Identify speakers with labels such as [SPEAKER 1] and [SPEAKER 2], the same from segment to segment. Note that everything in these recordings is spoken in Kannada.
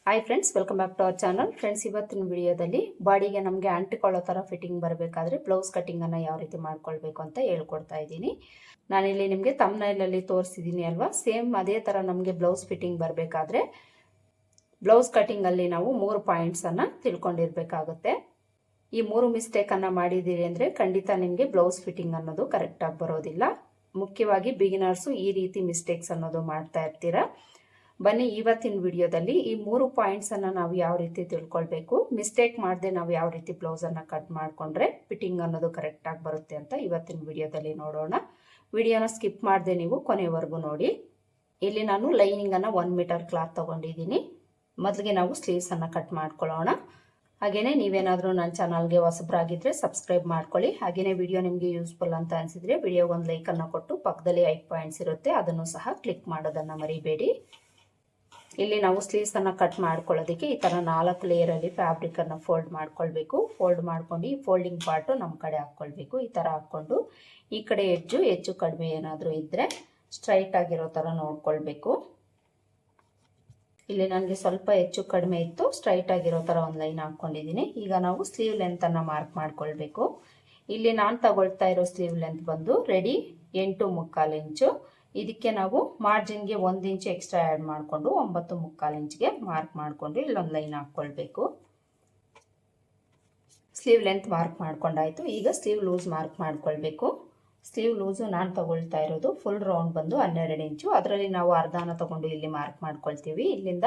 [SPEAKER 1] Hi friends, welcome back to our channel. Friends, ಇವತ್ತಿನ ವಿಡಿಯೋದಲ್ಲಿ ಬಾಡಿಗೆ ನಮಗೆ ಅಂಟಿಕೊಳ್ಳೋ ಥರ ಫಿಟ್ಟಿಂಗ್ ಬರಬೇಕಾದ್ರೆ ಬ್ಲೌಸ್ ಕಟ್ಟಿಂಗನ್ನು ಯಾವ ರೀತಿ ಮಾಡ್ಕೊಳ್ಬೇಕು ಅಂತ ಹೇಳ್ಕೊಡ್ತಾ ಇದ್ದೀನಿ. ನಾನಿಲ್ಲಿ ನಿಮಗೆ ತಮ್ನೈಲಲ್ಲಿ ತೋರಿಸಿದ್ದೀನಿ ಅಲ್ವಾ, ಸೇಮ್ ಅದೇ ಥರ ನಮಗೆ ಬ್ಲೌಸ್ ಫಿಟ್ಟಿಂಗ್ ಬರಬೇಕಾದ್ರೆ ಬ್ಲೌಸ್ ಕಟ್ಟಿಂಗಲ್ಲಿ ನಾವು 3 ಪಾಯಿಂಟ್ಸನ್ನು ತಿಳ್ಕೊಂಡಿರಬೇಕಾಗುತ್ತೆ. ಈ 3 ಮಿಸ್ಟೇಕನ್ನು ಮಾಡಿದ್ದೀರಿ ಅಂದರೆ ಖಂಡಿತ ನಿಮಗೆ ಬ್ಲೌಸ್ ಫಿಟ್ಟಿಂಗ್ ಅನ್ನೋದು ಕರೆಕ್ಟಾಗಿ ಬರೋದಿಲ್ಲ. ಮುಖ್ಯವಾಗಿ ಬಿಗಿನರ್ಸು ಈ ರೀತಿ ಮಿಸ್ಟೇಕ್ಸ್ ಅನ್ನೋದು ಮಾಡ್ತಾ ಇರ್ತೀರಾ. ಬನ್ನಿ, ಇವತ್ತಿನ ವಿಡಿಯೋದಲ್ಲಿ ಈ 3 ಪಾಯಿಂಟ್ಸನ್ನು ನಾವು ಯಾವ ರೀತಿ ತಿಳ್ಕೊಳ್ಬೇಕು, ಮಿಸ್ಟೇಕ್ ಮಾಡದೆ ನಾವು ಯಾವ ರೀತಿ ಬ್ಲೌಸನ್ನು ಕಟ್ ಮಾಡಿಕೊಂಡ್ರೆ ಫಿಟ್ಟಿಂಗ್ ಅನ್ನೋದು ಕರೆಕ್ಟಾಗಿ ಬರುತ್ತೆ ಅಂತ ಇವತ್ತಿನ ವಿಡಿಯೋದಲ್ಲಿ ನೋಡೋಣ. ವಿಡಿಯೋನ ಸ್ಕಿಪ್ ಮಾಡದೆ ನೀವು ಕೊನೆವರೆಗೂ ನೋಡಿ. ಇಲ್ಲಿ ನಾನು ಲೈನಿಂಗನ್ನು 1 ಮೀಟರ್ ಕ್ಲಾತ್ ತೊಗೊಂಡಿದ್ದೀನಿ. ಮೊದಲಿಗೆ ನಾವು ಸ್ಲೀವ್ಸನ್ನು ಕಟ್ ಮಾಡ್ಕೊಳ್ಳೋಣ. ಹಾಗೆಯೇ ನೀವೇನಾದರೂ ನನ್ನ ಚಾನಲ್ಗೆ ಹೊಸಬರಾಗಿದ್ದರೆ ಸಬ್ಸ್ಕ್ರೈಬ್ ಮಾಡ್ಕೊಳ್ಳಿ. ಹಾಗೆಯೇ ವಿಡಿಯೋ ನಿಮಗೆ ಯೂಸ್ಫುಲ್ ಅಂತ ಅನಿಸಿದರೆ ವಿಡಿಯೋಗೆ ಒಂದು ಲೈಕನ್ನು ಕೊಟ್ಟು ಪಕ್ಕದಲ್ಲಿ 5 ಪಾಯಿಂಟ್ಸ್ ಇರುತ್ತೆ, ಅದನ್ನು ಸಹ ಕ್ಲಿಕ್ ಮಾಡೋದನ್ನು ಮರಿಬೇಡಿ. ಇಲ್ಲಿ ನಾವು ಸ್ಲೀವ್ಸನ್ನು ಕಟ್ ಮಾಡ್ಕೊಳ್ಳೋದಕ್ಕೆ ಈ ಥರ 4 ಲೇಯರಲ್ಲಿ ಫ್ಯಾಬ್ರಿಕನ್ನು ಫೋಲ್ಡ್ ಮಾಡ್ಕೊಳ್ಬೇಕು. ಫೋಲ್ಡ್ ಮಾಡ್ಕೊಂಡು ಈ ಫೋಲ್ಡಿಂಗ್ ಪಾರ್ಟು ನಮ್ಮ ಕಡೆ ಹಾಕ್ಕೊಳ್ಬೇಕು. ಈ ಥರ ಹಾಕ್ಕೊಂಡು ಈ ಕಡೆ ಹೆಚ್ಚು ಕಡಿಮೆ ಏನಾದರೂ ಇದ್ದರೆ ಸ್ಟ್ರೈಟ್ ಆಗಿರೋ ಥರ ನೋಡ್ಕೊಳ್ಬೇಕು. ಇಲ್ಲಿ ನನಗೆ ಸ್ವಲ್ಪ ಹೆಚ್ಚು ಕಡಿಮೆ ಇತ್ತು, ಸ್ಟ್ರೈಟ್ ಆಗಿರೋ ಥರ ಒಂದು ಲೈನ್ ಹಾಕ್ಕೊಂಡಿದ್ದೀನಿ. ಈಗ ನಾವು ಸ್ಲೀವ್ ಲೆಂತನ್ನು ಮಾರ್ಕ್ ಮಾಡ್ಕೊಳ್ಬೇಕು. ಇಲ್ಲಿ ನಾನು ತಗೊಳ್ತಾ ಇರೋ ಸ್ಲೀವ್ ಲೆಂತ್ ಬಂದು ರೆಡಿ 8.75 ಇಂಚು. ಇದಕ್ಕೆ ನಾವು ಮಾರ್ಜಿನ್ಗೆ 1 ಇಂಚ್ ಎಕ್ಸ್ಟ್ರಾ ಆ್ಯಡ್ ಮಾಡಿಕೊಂಡು 9.75 ಇಂಚ್ಗೆ ಮಾರ್ಕ್ ಮಾಡಿಕೊಂಡು ಇಲ್ಲೊಂದು ಲೈನ್ ಹಾಕ್ಕೊಳ್ಬೇಕು. ಸ್ಲೀವ್ ಲೆಂತ್ ಮಾರ್ಕ್ ಮಾಡ್ಕೊಂಡಾಯಿತು. ಈಗ ಸ್ಲೀವ್ ಲೂಸ್ ಮಾರ್ಕ್ ಮಾಡ್ಕೊಳ್ಬೇಕು. ಸ್ಲೀವ್ ಲೂಸು ನಾನು ತಗೊಳ್ತಾ ಇರೋದು ಫುಲ್ ರೌಂಡ್ ಬಂದು 12 ಇಂಚು. ಅದರಲ್ಲಿ ನಾವು ಅರ್ಧನ ತಗೊಂಡು ಇಲ್ಲಿ ಮಾರ್ಕ್ ಮಾಡ್ಕೊಳ್ತೀವಿ. ಇಲ್ಲಿಂದ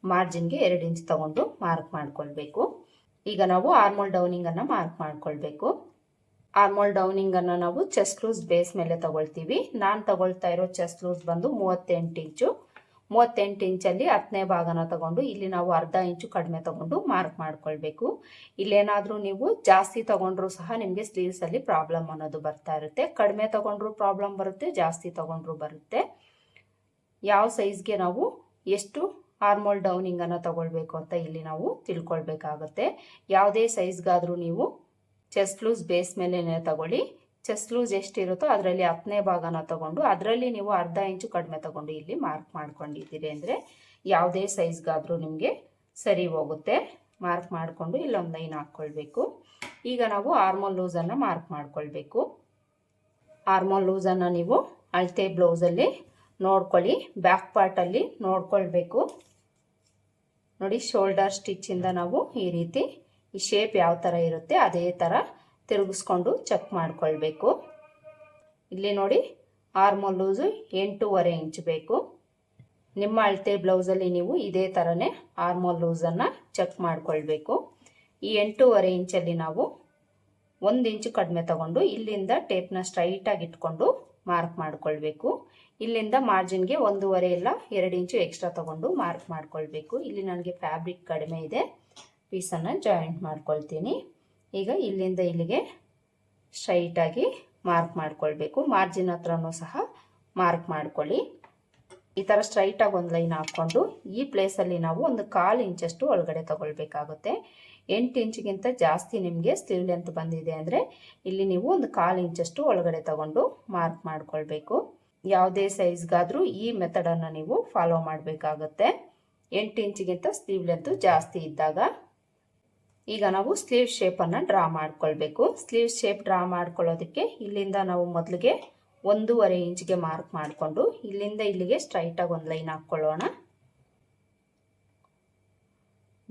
[SPEAKER 1] ಮಾರ್ಜಿನ್ಗೆ 2 ಇಂಚ್ ತಗೊಂಡು ಮಾರ್ಕ್ ಮಾಡ್ಕೊಳ್ಬೇಕು. ಈಗ ನಾವು ಆರ್ಮೋಲ್ ಡೌನಿಂಗನ್ನು ಮಾರ್ಕ್ ಮಾಡ್ಕೊಳ್ಬೇಕು. ಆರ್ಮೋಲ್ ಡೌನಿಂಗನ್ನು ನಾವು ಚೆಸ್ಟ್ ಲೂಸ್ ಬೇಸ್ ಮೇಲೆ ತಗೊಳ್ತೀವಿ. ನಾನು ತಗೊಳ್ತಾ ಇರೋ ಚೆಸ್ಟ್ ಲೂಸ್ ಬಂದು 38 ಇಂಚು. 38 ಇಂಚಲ್ಲಿ 10ನೇ ಭಾಗನ ತಗೊಂಡು ಇಲ್ಲಿ ನಾವು ಅರ್ಧ ಇಂಚು ಕಡಿಮೆ ತಗೊಂಡು ಮಾರ್ಕ್ ಮಾಡ್ಕೊಳ್ಬೇಕು. ಇಲ್ಲೇನಾದರೂ ನೀವು ಜಾಸ್ತಿ ತಗೊಂಡ್ರೂ ಸಹ ನಿಮಗೆ ಸ್ಲೀವ್ಸಲ್ಲಿ ಪ್ರಾಬ್ಲಮ್ ಅನ್ನೋದು ಬರ್ತಾ ಇರುತ್ತೆ. ಕಡಿಮೆ ತಗೊಂಡ್ರೂ ಪ್ರಾಬ್ಲಮ್ ಬರುತ್ತೆ, ಜಾಸ್ತಿ ತಗೊಂಡ್ರೂ ಬರುತ್ತೆ. ಯಾವ ಸೈಜ್ಗೆ ನಾವು ಎಷ್ಟು ಆರ್ಮೋಲ್ ಡೌನಿಂಗನ್ನು ತಗೊಳ್ಬೇಕು ಅಂತ ಇಲ್ಲಿ ನಾವು ತಿಳ್ಕೊಳ್ಬೇಕಾಗುತ್ತೆ. ಯಾವುದೇ ಸೈಜ್ಗಾದರೂ ನೀವು ಚೆಸ್ಟ್ ಲೂಸ್ ಬೇಸ್ ಮೇಲೆ ತಗೊಳ್ಳಿ. ಚೆಸ್ಟ್ ಲೂಸ್ ಎಷ್ಟಿರುತ್ತೋ ಅದರಲ್ಲಿ 10ನೇ ಭಾಗನ ತಗೊಂಡು ಅದರಲ್ಲಿ ನೀವು ಅರ್ಧ ಇಂಚು ಕಡಿಮೆ ತಗೊಂಡು ಇಲ್ಲಿ ಮಾರ್ಕ್ ಮಾಡ್ಕೊಂಡಿದ್ದೀರಿ ಅಂದರೆ ಯಾವುದೇ ಸೈಜ್ಗಾದರೂ ನಿಮಗೆ ಸರಿ ಹೋಗುತ್ತೆ. ಮಾರ್ಕ್ ಮಾಡಿಕೊಂಡು ಇಲ್ಲೊಂದು ಲೈನ್ ಹಾಕ್ಕೊಳ್ಬೇಕು. ಈಗ ನಾವು ಆರ್ಮೋಲ್ ಲೂಸನ್ನು ಮಾರ್ಕ್ ಮಾಡ್ಕೊಳ್ಬೇಕು. ಆರ್ಮೋಲ್ ಲೂಸನ್ನು ನೀವು ಅಳತೆ ಬ್ಲೌಸಲ್ಲಿ ನೋಡ್ಕೊಳ್ಳಿ, ಬ್ಯಾಕ್ ಪಾರ್ಟಲ್ಲಿ ನೋಡ್ಕೊಳ್ಬೇಕು. ನೋಡಿ, ಶೋಲ್ಡರ್ ಸ್ಟಿಚ್ಚಿಂದ ನಾವು ಈ ರೀತಿ ಈ ಶೇಪ್ ಯಾವ ಥರ ಇರುತ್ತೆ ಅದೇ ಥರ ತಿರುಗಿಸ್ಕೊಂಡು ಚೆಕ್ ಮಾಡ್ಕೊಳ್ಬೇಕು. ಇಲ್ಲಿ ನೋಡಿ, ಆರ್ಮೋಲ್ ಲೂಸು 8.25 ಇಂಚ್ ಬೇಕು. ನಿಮ್ಮ ಅಳತೆ ಬ್ಲೌಸಲ್ಲಿ ನೀವು ಇದೇ ಥರನೇ ಆರ್ಮೋಲ್ ಲೂಸನ್ನು ಚೆಕ್ ಮಾಡ್ಕೊಳ್ಬೇಕು. ಈ 8.25 ಇಂಚಲ್ಲಿ ನಾವು 1 ಇಂಚು ಕಡಿಮೆ ತಗೊಂಡು ಇಲ್ಲಿಂದ ಟೇಪ್ನ ಸ್ಟ್ರೈಟಾಗಿ ಇಟ್ಕೊಂಡು ಮಾರ್ಕ್ ಮಾಡ್ಕೊಳ್ಬೇಕು. ಇಲ್ಲಿಂದ ಮಾರ್ಜಿನ್ಗೆ 1.5 ಇಲ್ಲ 2 ಇಂಚು ಎಕ್ಸ್ಟ್ರಾ ತಗೊಂಡು ಮಾರ್ಕ್ ಮಾಡ್ಕೊಳ್ಬೇಕು. ಇಲ್ಲಿ ನನಗೆ ಫ್ಯಾಬ್ರಿಕ್ ಕಡಿಮೆ ಇದೆ, ಪೀಸನ್ನು ಜಾಯಿಂಟ್ ಮಾಡ್ಕೊಳ್ತೀನಿ. ಈಗ ಇಲ್ಲಿಂದ ಇಲ್ಲಿಗೆ ಸ್ಟ್ರೈಟಾಗಿ ಮಾರ್ಕ್ ಮಾಡ್ಕೊಳ್ಬೇಕು. ಮಾರ್ಜಿನ್ ಹತ್ರನೂ ಸಹ ಮಾರ್ಕ್ ಮಾಡ್ಕೊಳ್ಳಿ. ಈ ಥರ ಸ್ಟ್ರೈಟಾಗಿ ಒಂದು ಲೈನ್ ಹಾಕ್ಕೊಂಡು ಈ ಪ್ಲೇಸಲ್ಲಿ ನಾವು ಒಂದು 1/4 ಇಂಚಷ್ಟು ಒಳಗಡೆ ತಗೊಳ್ಬೇಕಾಗುತ್ತೆ. 8 ಇಂಚಿಗಿಂತ ಜಾಸ್ತಿ ನಿಮಗೆ ಸ್ಲೀವ್ ಲೆಂತ್ ಬಂದಿದೆ ಅಂದರೆ ಇಲ್ಲಿ ನೀವು ಒಂದು 1/4 ಇಂಚಷ್ಟು ಒಳಗಡೆ ತಗೊಂಡು ಮಾರ್ಕ್ ಮಾಡ್ಕೊಳ್ಬೇಕು. ಯಾವುದೇ ಸೈಜ್ಗಾದರೂ ಈ ಮೆಥಡನ್ನು ನೀವು ಫಾಲೋ ಮಾಡಬೇಕಾಗುತ್ತೆ. 8 ಇಂಚಿಗಿಂತ ಸ್ಲೀವ್ ಲೆಂತ್ ಜಾಸ್ತಿ ಇದ್ದಾಗ. ಈಗ ನಾವು ಸ್ಲೀವ್ ಶೇಪನ್ನು ಡ್ರಾ ಮಾಡ್ಕೊಳ್ಬೇಕು. ಸ್ಲೀವ್ ಶೇಪ್ ಡ್ರಾ ಮಾಡ್ಕೊಳ್ಳೋದಕ್ಕೆ ಇಲ್ಲಿಂದ ನಾವು ಮೊದಲಿಗೆ 1.5 ಇಂಚ್ಗೆ ಮಾರ್ಕ್ ಮಾಡಿಕೊಂಡು ಇಲ್ಲಿಂದ ಇಲ್ಲಿಗೆ ಸ್ಟ್ರೈಟಾಗಿ ಒಂದು ಲೈನ್ ಹಾಕ್ಕೊಳ್ಳೋಣ.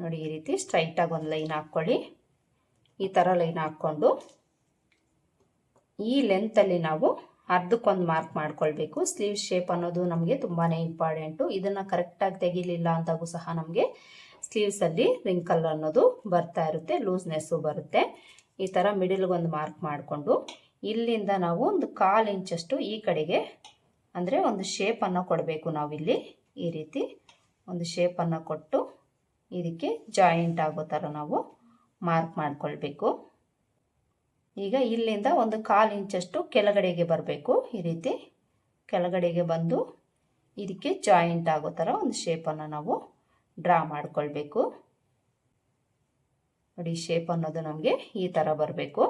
[SPEAKER 1] ನೋಡಿ, ಈ ರೀತಿ ಸ್ಟ್ರೈಟಾಗಿ ಒಂದು ಲೈನ್ ಹಾಕ್ಕೊಳ್ಳಿ. ಈ ಥರ ಲೈನ್ ಹಾಕ್ಕೊಂಡು ಈ ಲೆಂತಲ್ಲಿ ನಾವು ಅರ್ಧಕ್ಕೊಂದು ಮಾರ್ಕ್ ಮಾಡ್ಕೊಳ್ಬೇಕು. ಸ್ಲೀವ್ ಶೇಪ್ ಅನ್ನೋದು ನಮಗೆ ತುಂಬಾ ಇಂಪಾರ್ಟೆಂಟು. ಇದನ್ನು ಕರೆಕ್ಟಾಗಿ ತೆಗಿಲಿಲ್ಲ ಅಂದಾಗೂ ಸಹ ನಮಗೆ ಸ್ಲೀವ್ಸಲ್ಲಿ ರಿಂಕಲ್ ಅನ್ನೋದು ಬರ್ತಾ ಇರುತ್ತೆ, ಲೂಸ್ನೆಸ್ಸು ಬರುತ್ತೆ. ಈ ಥರ ಮಿಡಲ್ಗೊಂದು ಮಾರ್ಕ್ ಮಾಡಿಕೊಂಡು ಇಲ್ಲಿಂದ ನಾವು ಒಂದು 1/4 ಇಂಚಷ್ಟು ಈ ಕಡೆಗೆ ಅಂದರೆ ಒಂದು ಶೇಪನ್ನು ಕೊಡಬೇಕು. ನಾವಿಲ್ಲಿ ಈ ರೀತಿ ಒಂದು ಶೇಪನ್ನು ಕೊಟ್ಟು ಇದಕ್ಕೆ ಜಾಯಿಂಟ್ ಆಗೋ ಥರ ನಾವು ಮಾರ್ಕ್ ಮಾಡ್ಕೊಳ್ಬೇಕು. ಈಗ ಇಲ್ಲಿಂದ ಒಂದು 1/4 ಇಂಚಷ್ಟು ಕೆಳಗಡೆಗೆ ಬರಬೇಕು. ಈ ರೀತಿ ಕೆಳಗಡೆಗೆ ಬಂದು ಇದಕ್ಕೆ ಜಾಯಿಂಟ್ ಆಗೋ ಥರ ಒಂದು ಶೇಪನ್ನು ನಾವು ಡ್ರಾ ಮಾಡ್ಕೊಳ್ಬೇಕು. ನೋಡಿ, ಶೇಪ್ ಅನ್ನೋದು ನಮಗೆ ಈ ಥರ ಬರಬೇಕು.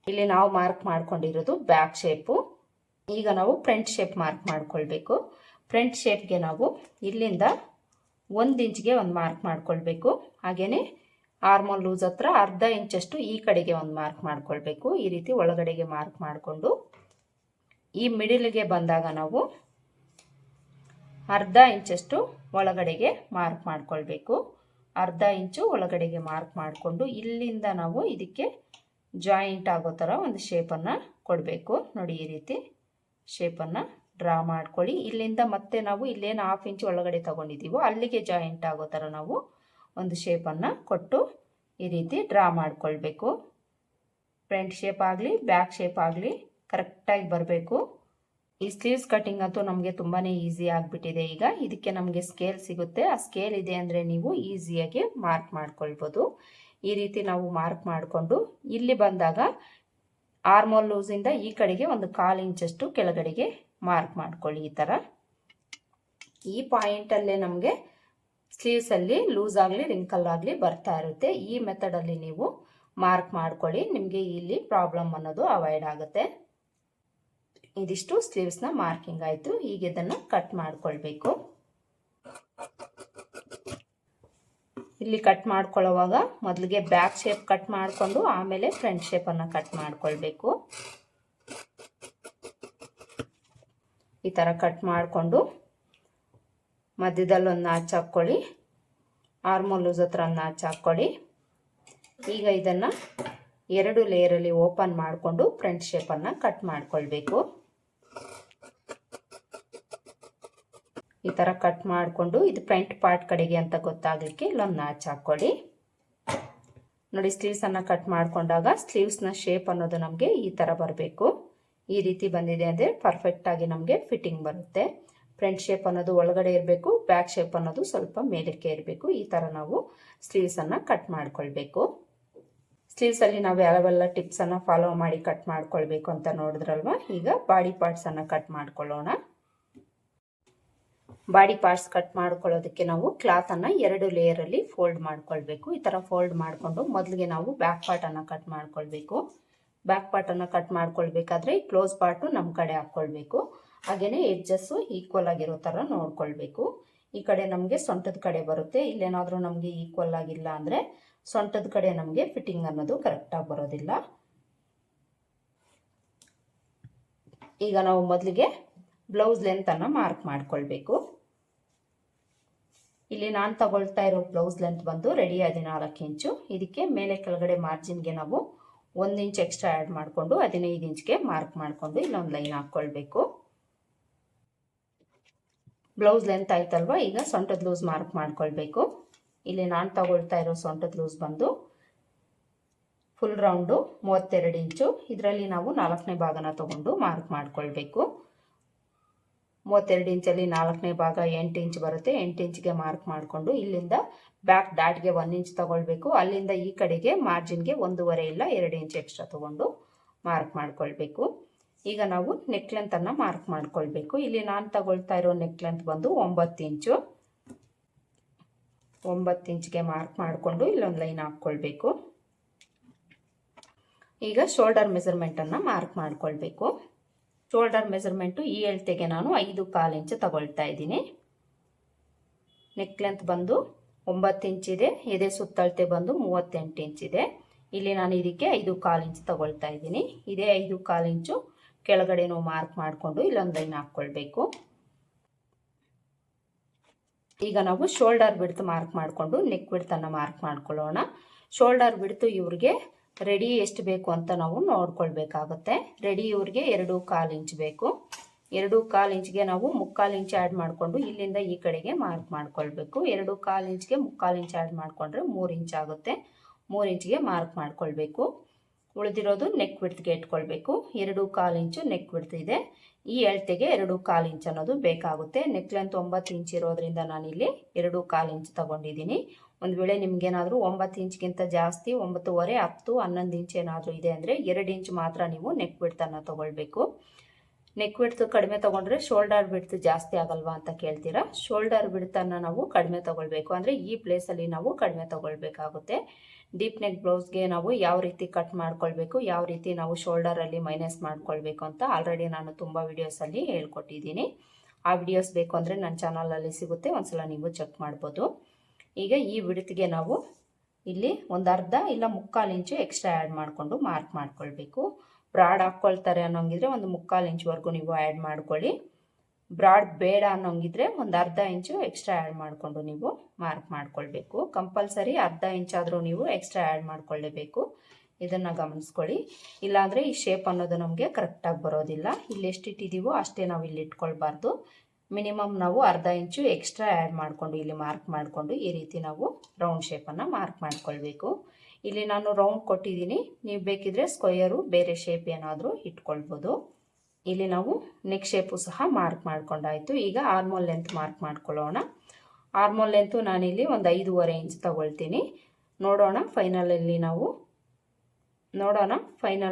[SPEAKER 1] ಇಲ್ಲಿ ನಾವು ಮಾರ್ಕ್ ಮಾಡ್ಕೊಂಡಿರೋದು ಬ್ಯಾಕ್ ಶೇಪು. ಈಗ ನಾವು ಫ್ರಂಟ್ ಶೇಪ್ ಮಾರ್ಕ್ ಮಾಡ್ಕೊಳ್ಬೇಕು. ಫ್ರಂಟ್ ಶೇಪ್ಗೆ ನಾವು ಇಲ್ಲಿಂದ 1 ಇಂಚ್ಗೆ ಒಂದು ಮಾರ್ಕ್ ಮಾಡ್ಕೊಳ್ಬೇಕು. ಹಾಗೆಯೇ ಆರ್ಮೋಲ್ ಲೂಸ್ ಹತ್ರ ಅರ್ಧ ಇಂಚಷ್ಟು ಈ ಕಡೆಗೆ ಒಂದು ಮಾರ್ಕ್ ಮಾಡ್ಕೊಳ್ಬೇಕು. ಈ ರೀತಿ ಒಳಗಡೆಗೆ ಮಾರ್ಕ್ ಮಾಡಿಕೊಂಡು ಈ ಮಿಡಿಲ್ಗೆ ಬಂದಾಗ ನಾವು ಅರ್ಧ ಇಂಚಷ್ಟು ಒಳಗಡೆಗೆ ಮಾರ್ಕ್ ಮಾಡ್ಕೊಳ್ಬೇಕು. ಅರ್ಧ ಇಂಚು ಒಳಗಡೆಗೆ ಮಾರ್ಕ್ ಮಾಡಿಕೊಂಡು ಇಲ್ಲಿಂದ ನಾವು ಇದಕ್ಕೆ ಜಾಯಿಂಟ್ ಆಗೋ ಥರ ಒಂದು ಶೇಪನ್ನು ಕೊಡಬೇಕು. ನೋಡಿ, ಈ ರೀತಿ ಶೇಪನ್ನು ಡ್ರಾ ಮಾಡ್ಕೊಳ್ಳಿ. ಇಲ್ಲಿಂದ ಮತ್ತೆ ನಾವು ಇಲ್ಲೇನು 1/2 ಇಂಚ್ ಒಳಗಡೆ ತಗೊಂಡಿದ್ದೀವೋ ಅಲ್ಲಿಗೆ ಜಾಯಿಂಟ್ ಆಗೋ ಥರ ನಾವು ಒಂದು ಶೇಪನ್ನು ಕೊಟ್ಟು ಈ ರೀತಿ ಡ್ರಾ ಮಾಡ್ಕೊಳ್ಬೇಕು. ಫ್ರಂಟ್ ಶೇಪ್ ಆಗಲಿ ಬ್ಯಾಕ್ ಶೇಪ್ ಆಗಲಿ ಕರೆಕ್ಟಾಗಿ ಬರಬೇಕು. ಈ ಸ್ಲೀವ್ಸ್ ಕಟಿಂಗ್ ಅಂತೂ ನಮಗೆ ತುಂಬಾ ಈಸಿ ಆಗಿಬಿಟ್ಟಿದೆ. ಈಗ ಇದಕ್ಕೆ ನಮಗೆ ಸ್ಕೇಲ್ ಸಿಗುತ್ತೆ. ಆ ಸ್ಕೇಲ್ ಇದೆ ಅಂದರೆ ನೀವು ಈಸಿಯಾಗಿ ಮಾರ್ಕ್ ಮಾಡ್ಕೊಳ್ಬೋದು. ಈ ರೀತಿ ನಾವು ಮಾರ್ಕ್ ಮಾಡಿಕೊಂಡು ಇಲ್ಲಿ ಬಂದಾಗ ಆರ್ಮೋಲ್ ಲೂಸಿಂದ ಈ ಕಡೆಗೆ ಒಂದು 1/4 ಇಂಚಷ್ಟು ಕೆಳಗಡೆಗೆ ಮಾರ್ಕ್ ಮಾಡ್ಕೊಳ್ಳಿ. ಈ ಥರ ಈ ಪಾಯಿಂಟಲ್ಲೇ ನಮಗೆ ಸ್ಲೀವ್ಸಲ್ಲಿ ಲೂಸ್ ಆಗಲಿ ರಿಂಕಲ್ ಆಗಲಿ ಬರ್ತಾ ಇರುತ್ತೆ. ಈ ಮೆಥಡಲ್ಲಿ ನೀವು ಮಾರ್ಕ್ ಮಾಡ್ಕೊಳ್ಳಿ, ನಿಮಗೆ ಇಲ್ಲಿ ಪ್ರಾಬ್ಲಮ್ ಅನ್ನೋದು ಅವಾಯ್ಡ್ ಆಗುತ್ತೆ. ಇದಿಷ್ಟು ಸ್ಲೀವ್ಸ್ನ ಮಾರ್ಕಿಂಗ್ ಆಯಿತು. ಈಗ ಇದನ್ನು ಕಟ್ ಮಾಡ್ಕೊಳ್ಬೇಕು. ಇಲ್ಲಿ ಕಟ್ ಮಾಡ್ಕೊಳ್ಳೋವಾಗ ಮೊದಲಿಗೆ ಬ್ಯಾಕ್ ಶೇಪ್ ಕಟ್ ಮಾಡಿಕೊಂಡು ಆಮೇಲೆ ಫ್ರಂಟ್ ಶೇಪನ್ನು ಕಟ್ ಮಾಡ್ಕೊಳ್ಬೇಕು. ಈ ಥರ ಕಟ್ ಮಾಡಿಕೊಂಡು ಮಧ್ಯದಲ್ಲಿ ಒಂದು ನಾಚ್ ಹಾಕ್ಕೊಳ್ಳಿ. ಆರ್ಮೋಲ್ ಲೂಸ್ ಹತ್ರ ಒಂದು ನಾಚ್ ಹಾಕ್ಕೊಳ್ಳಿ. ಈಗ ಇದನ್ನು 2 ಲೇಯರಲ್ಲಿ ಓಪನ್ ಮಾಡಿಕೊಂಡು ಫ್ರಂಟ್ ಶೇಪನ್ನು ಕಟ್ ಮಾಡ್ಕೊಳ್ಬೇಕು. ಈ ಥರ ಕಟ್ ಮಾಡಿಕೊಂಡು ಇದು ಫ್ರಂಟ್ ಪಾರ್ಟ್ ಕಡೆಗೆ ಅಂತ ಗೊತ್ತಾಗಲಿಕ್ಕೆ ಇಲ್ಲೊಂದು ನಾಚ್ ಹಾಕ್ಕೊಳ್ಳಿ. ನೋಡಿ, ಸ್ಲೀವ್ಸನ್ನು ಕಟ್ ಮಾಡಿಕೊಂಡಾಗ ಸ್ಲೀವ್ಸ್ನ ಶೇಪ್ ಅನ್ನೋದು ನಮಗೆ ಈ ಥರ ಬರಬೇಕು. ಈ ರೀತಿ ಬಂದಿದೆ ಅಂದರೆ ಪರ್ಫೆಕ್ಟಾಗಿ ನಮಗೆ ಫಿಟ್ಟಿಂಗ್ ಬರುತ್ತೆ. ಫ್ರಂಟ್ ಶೇಪ್ ಅನ್ನೋದು ಒಳಗಡೆ ಇರಬೇಕು, ಬ್ಯಾಕ್ ಶೇಪ್ ಅನ್ನೋದು ಸ್ವಲ್ಪ ಮೇಲಕ್ಕೆ ಇರಬೇಕು. ಈ ಥರ ನಾವು ಸ್ಲೀವ್ಸನ್ನು ಕಟ್ ಮಾಡ್ಕೊಳ್ಬೇಕು. ಸ್ಲೀವ್ಸಲ್ಲಿ ನಾವು ಯಾವೆಲ್ಲ ಟಿಪ್ಸನ್ನು ಫಾಲೋ ಮಾಡಿ ಕಟ್ ಮಾಡ್ಕೊಳ್ಬೇಕು ಅಂತ ನೋಡಿದ್ರಲ್ವ. ಈಗ ಬಾಡಿ ಪಾರ್ಟ್ಸನ್ನು ಕಟ್ ಮಾಡ್ಕೊಳ್ಳೋಣ. ಬಾಡಿ ಪಾರ್ಟ್ಸ್ ಕಟ್ ಮಾಡ್ಕೊಳ್ಳೋದಕ್ಕೆ ನಾವು ಕ್ಲಾತನ್ನು 2 ಲೇಯರಲ್ಲಿ ಫೋಲ್ಡ್ ಮಾಡ್ಕೊಳ್ಬೇಕು. ಈ ಥರ ಫೋಲ್ಡ್ ಮಾಡಿಕೊಂಡು ಮೊದಲಿಗೆ ನಾವು ಬ್ಯಾಕ್ ಪಾರ್ಟನ್ನು ಕಟ್ ಮಾಡ್ಕೊಳ್ಬೇಕು. ಬ್ಯಾಕ್ ಪಾರ್ಟನ್ನು ಕಟ್ ಮಾಡ್ಕೊಳ್ಬೇಕಾದ್ರೆ ಈ ಕ್ಲೋಸ್ ಪಾರ್ಟು ನಮ್ಮ ಕಡೆ ಹಾಕ್ಕೊಳ್ಬೇಕು. ಹಾಗೆಯೇ ಎಡ್ಜಸ್ಸು ಈಕ್ವಲ್ ಆಗಿರೋ ಥರ ನೋಡ್ಕೊಳ್ಬೇಕು. ಈ ಕಡೆ ನಮಗೆ ಸೊಂಟದ ಕಡೆ ಬರುತ್ತೆ. ಇಲ್ಲೇನಾದರೂ ನಮಗೆ ಈಕ್ವಲ್ ಆಗಿಲ್ಲ ಅಂದರೆ ಸೊಂಟದ ಕಡೆ ನಮಗೆ ಫಿಟ್ಟಿಂಗ್ ಅನ್ನೋದು ಕರೆಕ್ಟಾಗಿ ಬರೋದಿಲ್ಲ. ಈಗ ನಾವು ಮೊದಲಿಗೆ ಬ್ಲೌಸ್ ಲೆಂತನ್ನು ಮಾರ್ಕ್ ಮಾಡ್ಕೊಳ್ಬೇಕು. ಇಲ್ಲಿ ನಾನು ತಗೊಳ್ತಾ ಇರೋ ಬ್ಲೌಸ್ ಲೆಂತ್ ಬಂದು ರೆಡಿ 14 ಇಂಚು. ಇದಕ್ಕೆ ಮೇಲೆ ಕೆಳಗಡೆ ಮಾರ್ಜಿನ್ಗೆ ನಾವು 1 ಇಂಚ್ ಎಕ್ಸ್ಟ್ರಾ ಆ್ಯಡ್ ಮಾಡಿಕೊಂಡು 15 ಇಂಚ್ಗೆ ಮಾರ್ಕ್ ಮಾಡಿಕೊಂಡು ಇಲ್ಲೊಂದು ಲೈನ್ ಹಾಕ್ಕೊಳ್ಬೇಕು. ಬ್ಲೌಸ್ ಲೆಂತ್ ಆಯ್ತಲ್ವ. ಈಗ ಸೊಂಟದ ಲೂಸ್ ಮಾರ್ಕ್ ಮಾಡ್ಕೊಳ್ಬೇಕು. ಇಲ್ಲಿ ನಾನು ತಗೊಳ್ತಾ ಇರೋ ಸೊಂಟದ ಲೂಸ್ ಬಂದು ಫುಲ್ ರೌಂಡು 32 ಇಂಚು. ಇದರಲ್ಲಿ ನಾವು 4ನೇ ಭಾಗನ ತಗೊಂಡು ಮಾರ್ಕ್ ಮಾಡ್ಕೊಳ್ಬೇಕು. 32 ಇಂಚಲ್ಲಿ 4ನೇ ಭಾಗ 8 ಇಂಚ್ ಬರುತ್ತೆ. 8 ಇಂಚ್ಗೆ ಮಾರ್ಕ್ ಮಾಡಿಕೊಂಡು ಇಲ್ಲಿಂದ ಬ್ಯಾಕ್ ಡಾಟ್ಗೆ 1 ಇಂಚ್ ತಗೊಳ್ಬೇಕು. ಅಲ್ಲಿಂದ ಈ ಕಡೆಗೆ ಮಾರ್ಜಿನ್ಗೆ 1.5 ಇಲ್ಲ 2 ಇಂಚ್ ಎಕ್ಸ್ಟ್ರಾ ತಗೊಂಡು ಮಾರ್ಕ್ ಮಾಡ್ಕೊಳ್ಬೇಕು. ಈಗ ನಾವು ನೆಕ್ ಲೆಂತನ್ನು ಮಾರ್ಕ್ ಮಾಡ್ಕೊಳ್ಬೇಕು. ಇಲ್ಲಿ ನಾನು ತಗೊಳ್ತಾ ಇರೋ ನೆಕ್ ಲೆಂತ್ ಬಂದು 9 ಇಂಚು. 9 ಇಂಚ್ಗೆ ಮಾರ್ಕ್ ಮಾಡಿಕೊಂಡು ಇಲ್ಲೊಂದು ಲೈನ್ ಹಾಕ್ಕೊಳ್ಬೇಕು. ಈಗ ಶೋಲ್ಡರ್ ಮೆಜರ್ಮೆಂಟನ್ನು ಮಾರ್ಕ್ ಮಾಡ್ಕೊಳ್ಬೇಕು. ಶೋಲ್ಡರ್ ಮೆಜರ್ಮೆಂಟು ಈ ಅಳತೆಗೆ ನಾನು 5.25 ಇಂಚ್ ತಗೊಳ್ತಾ ಇದ್ದೀನಿ. ನೆಕ್ ಲೆಂತ್ ಬಂದು 9 ಇಂಚ್ ಇದೆ. ಎದೆ ಸುತ್ತಳತೆ ಬಂದು 38 ಇಂಚ್ ಇದೆ. ಇಲ್ಲಿ ನಾನು ಇದಕ್ಕೆ 5.25 ಇಂಚ್ ತಗೊಳ್ತಾ ಇದ್ದೀನಿ. ಇದೇ 5.25 ಇಂಚು ಕೆಳಗಡೆನೂ ಮಾರ್ಕ್ ಮಾಡಿಕೊಂಡು ಇಲ್ಲೊಂದು ಲೈನ್ ಹಾಕ್ಕೊಳ್ಬೇಕು. ಈಗ ನಾವು ಶೋಲ್ಡರ್ ಬಿಡ್ತು ಮಾರ್ಕ್ ಮಾಡಿಕೊಂಡು ನೆಕ್ ಬಿಡ್ತನ್ನು ಮಾರ್ಕ್ ಮಾಡ್ಕೊಳ್ಳೋಣ. ಶೋಲ್ಡರ್ ಬಿಡ್ತು ಇವ್ರಿಗೆ ರೆಡಿ ಎಷ್ಟು ಬೇಕು ಅಂತ ನಾವು ನೋಡ್ಕೊಳ್ಬೇಕಾಗುತ್ತೆ. ರೆಡಿ ಇವ್ರಿಗೆ 2.25 ಇಂಚ್ ಬೇಕು. 2.25 ಇಂಚ್ಗೆ ನಾವು 3/4 ಇಂಚ್ ಆ್ಯಡ್ ಮಾಡಿಕೊಂಡು ಇಲ್ಲಿಂದ ಈ ಕಡೆಗೆ ಮಾರ್ಕ್ ಮಾಡ್ಕೊಳ್ಬೇಕು. 2.25 ಇಂಚ್ಗೆ 3/4 ಇಂಚ್ ಆ್ಯಡ್ ಮಾಡಿಕೊಂಡ್ರೆ 3 ಇಂಚ್ ಆಗುತ್ತೆ. 3 ಇಂಚ್ಗೆ ಮಾರ್ಕ್ ಮಾಡ್ಕೊಳ್ಬೇಕು. ಉಳಿದಿರೋದು ನೆಕ್ ವಿಡ್ತ್ಗೆ ಇಟ್ಕೊಳ್ಬೇಕು. 2.25 ಇಂಚು ನೆಕ್ ವಿಡ್ತ್ ಇದೆ. ಈ ಅಳತೆಗೆ 2.25 ಇಂಚ್ ಅನ್ನೋದು ಬೇಕಾಗುತ್ತೆ. ನೆಕ್ ಲೆಂತ್ 9 ಇಂಚ್ ಇರೋದ್ರಿಂದ ನಾನಿಲ್ಲಿ 2.25 ಇಂಚ್ ತಗೊಂಡಿದ್ದೀನಿ. ಒಂದು ವೇಳೆ ನಿಮ್ಗೇನಾದರೂ 9 ಇಂಚ್ಗಿಂತ ಜಾಸ್ತಿ 9.5, 10, 11 ಇಂಚ್ ಏನಾದರೂ ಇದೆ ಅಂದರೆ 2 ಇಂಚ್ ಮಾತ್ರ ನೀವು ನೆಕ್ ವಿಡ್ತನ್ನು ತಗೊಳ್ಬೇಕು. ನೆಕ್ ವಿಡ್ತ್ ಕಡಿಮೆ ತೊಗೊಂಡ್ರೆ ಶೋಲ್ಡರ್ ವಿಡ್ತ್ ಜಾಸ್ತಿ ಆಗಲ್ವಾ ಅಂತ ಕೇಳ್ತೀರಾ. ಶೋಲ್ಡರ್ ವಿಡ್ತನ್ನು ನಾವು ಕಡಿಮೆ ತೊಗೊಳ್ಬೇಕು ಅಂದರೆ ಈ ಪ್ಲೇಸಲ್ಲಿ ನಾವು ಕಡಿಮೆ ತೊಗೊಳ್ಬೇಕಾಗುತ್ತೆ. ಡೀಪ್ ನೆಕ್ ಬ್ಲೌಸ್ಗೆ ನಾವು ಯಾವ ರೀತಿ ಕಟ್ ಮಾಡ್ಕೊಳ್ಬೇಕು, ಯಾವ ರೀತಿ ನಾವು ಶೋಲ್ಡರಲ್ಲಿ ಮೈನಸ್ ಮಾಡ್ಕೊಳ್ಬೇಕು ಅಂತ ಆಲ್ರೆಡಿ ನಾನು ತುಂಬ ವಿಡಿಯೋಸಲ್ಲಿ ಹೇಳ್ಕೊಟ್ಟಿದ್ದೀನಿ. ಆ ವಿಡಿಯೋಸ್ ಬೇಕು ಅಂದರೆ ನನ್ನ ಚಾನಲಲ್ಲಿ ಸಿಗುತ್ತೆ, ಒಂದ್ಸಲ ನೀವು ಚೆಕ್ ಮಾಡ್ಬೋದು. ಈಗ ಈ ವಿಡ್ತ್ಗೆ ನಾವು ಇಲ್ಲಿ ಒಂದು ಅರ್ಧ ಇಲ್ಲ 3/4 ಇಂಚು ಎಕ್ಸ್ಟ್ರಾ ಆ್ಯಡ್ ಮಾಡಿಕೊಂಡು ಮಾರ್ಕ್ ಮಾಡ್ಕೊಳ್ಬೇಕು. ಬ್ರಾಡ್ ಹಾಕ್ಕೊಳ್ತಾರೆ ಅನ್ನೋಂಗಿದ್ರೆ ಒಂದು 3/4 ಇಂಚ್ವರೆಗೂ ನೀವು ಆ್ಯಡ್ ಮಾಡ್ಕೊಳ್ಳಿ. ಬ್ರಾಡ್ ಬೇಡ ಅನ್ನೋಂಗಿದ್ರೆ ಒಂದು ಅರ್ಧ ಇಂಚು ಎಕ್ಸ್ಟ್ರಾ ಆ್ಯಡ್ ಮಾಡಿಕೊಂಡು ನೀವು ಮಾರ್ಕ್ ಮಾಡ್ಕೊಳ್ಬೇಕು. ಕಂಪಲ್ಸರಿ ಅರ್ಧ ಇಂಚಾದರೂ ನೀವು ಎಕ್ಸ್ಟ್ರಾ ಆ್ಯಡ್ ಮಾಡ್ಕೊಳ್ಳೇಬೇಕು. ಇದನ್ನು ಗಮನಿಸ್ಕೊಳ್ಳಿ, ಇಲ್ಲಾಂದರೆ ಈ ಶೇಪ್ ಅನ್ನೋದು ನಮಗೆ ಕರೆಕ್ಟಾಗಿ ಬರೋದಿಲ್ಲ. ಇಲ್ಲಿ ಎಷ್ಟಿಟ್ಟಿದ್ದೀವೋ ಅಷ್ಟೇ ನಾವು ಇಲ್ಲಿ ಇಟ್ಕೊಳ್ಬಾರ್ದು. ಮಿನಿಮಮ್ ನಾವು ಅರ್ಧ ಇಂಚು ಎಕ್ಸ್ಟ್ರಾ ಆ್ಯಡ್ ಮಾಡಿಕೊಂಡು ಇಲ್ಲಿ ಮಾರ್ಕ್ ಮಾಡಿಕೊಂಡು ಈ ರೀತಿ ನಾವು ರೌಂಡ್ ಶೇಪನ್ನು ಮಾರ್ಕ್ ಮಾಡ್ಕೊಳ್ಬೇಕು. ಇಲ್ಲಿ ನಾನು ರೌಂಡ್ ಕೊಟ್ಟಿದ್ದೀನಿ, ನೀವು ಬೇಕಿದ್ರೆ ಸ್ಕ್ವಯರು ಬೇರೆ ಶೇಪ್ ಏನಾದರೂ ಇಟ್ಕೊಳ್ಬೋದು. ಇಲ್ಲಿ ನಾವು ನೆಕ್ ಶೇಪು ಸಹ ಮಾರ್ಕ್ ಮಾಡ್ಕೊಂಡಾಯಿತು. ಈಗ ಆರ್ಮೋಲ್ ಲೆಂತ್ ಮಾರ್ಕ್ ಮಾಡ್ಕೊಳ್ಳೋಣ. ಆರ್ಮೋಲ್ ಲೆಂತು ನಾನಿಲ್ಲಿ ಒಂದು 5.5 ಇಂಚ್ ತಗೊಳ್ತೀನಿ. ನೋಡೋಣ ಫೈನಲ್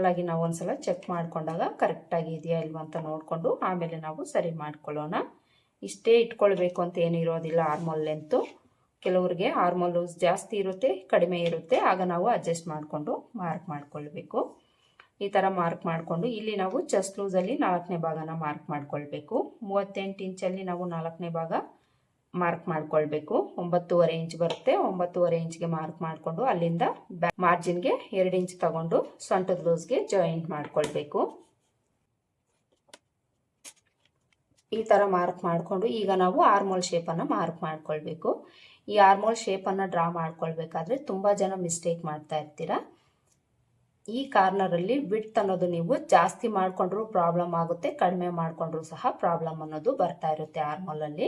[SPEAKER 1] ಆಗಿ ನಾವು ಒಂದ್ಸಲ ಚೆಕ್ ಮಾಡ್ಕೊಂಡಾಗ ಕರೆಕ್ಟಾಗಿ ಇದೆಯಾ ಇಲ್ವಾ ಅಂತ ನೋಡಿಕೊಂಡು ಆಮೇಲೆ ನಾವು ಸರಿ ಮಾಡ್ಕೊಳ್ಳೋಣ. ಇಷ್ಟೇ ಇಟ್ಕೊಳ್ಬೇಕು ಅಂತ ಏನೂ ಇರೋದಿಲ್ಲ ಆರ್ಮೋಲ್ ಲೆಂತು. ಕೆಲವ್ರಿಗೆ ಆರ್ಮೋಲ್ ಲೂಸ್ ಜಾಸ್ತಿ ಇರುತ್ತೆ, ಕಡಿಮೆ ಇರುತ್ತೆ, ಆಗ ನಾವು ಅಡ್ಜಸ್ಟ್ ಮಾಡಿಕೊಂಡು ಮಾರ್ಕ್ ಮಾಡ್ಕೊಳ್ಬೇಕು. ಈ ಥರ ಮಾರ್ಕ್ ಮಾಡಿಕೊಂಡು ಇಲ್ಲಿ ನಾವು ಚೆಸ್ಟ್ ಲೂಸಲ್ಲಿ 4ನೇ ಭಾಗನ ಮಾರ್ಕ್ ಮಾಡ್ಕೊಳ್ಬೇಕು. 38 ಇಂಚಲ್ಲಿ ನಾವು 4ನೇ ಭಾಗ ಮಾರ್ಕ್ ಮಾಡ್ಕೊಳ್ಬೇಕು. 9.5 ಇಂಚ್ ಬರುತ್ತೆ. 9.5 ಇಂಚ್ಗೆ ಮಾರ್ಕ್ ಮಾಡಿಕೊಂಡು ಅಲ್ಲಿಂದ ಮಾರ್ಜಿನ್ಗೆ 2 ಇಂಚ್ ತಗೊಂಡು ಸೊಂಟದ ಲೂಸ್ಗೆ ಜಾಯಿಂಟ್ ಮಾಡ್ಕೊಳ್ಬೇಕು. ಈ ಥರ ಮಾರ್ಕ್ ಮಾಡಿಕೊಂಡು ಈಗ ನಾವು ಆರ್ಮೋಲ್ ಶೇಪನ್ನು ಮಾರ್ಕ್ ಮಾಡ್ಕೊಳ್ಬೇಕು. ಈ ಆರ್ಮೋಲ್ ಶೇಪನ್ನು ಡ್ರಾ ಮಾಡ್ಕೊಳ್ಬೇಕಾದ್ರೆ ತುಂಬ ಜನ ಮಿಸ್ಟೇಕ್ ಮಾಡ್ತಾ ಇರ್ತೀರಾ. ಈ ಕಾರ್ನರಲ್ಲಿ ವಿಡ್ತ್ ಅನ್ನೋದು ನೀವು ಜಾಸ್ತಿ ಮಾಡಿಕೊಂಡ್ರೂ ಪ್ರಾಬ್ಲಮ್ ಆಗುತ್ತೆ, ಕಡಿಮೆ ಮಾಡಿಕೊಂಡ್ರೂ ಸಹ ಪ್ರಾಬ್ಲಮ್ ಅನ್ನೋದು ಬರ್ತಾ ಇರುತ್ತೆ ಆರ್ಮೋಲಲ್ಲಿ.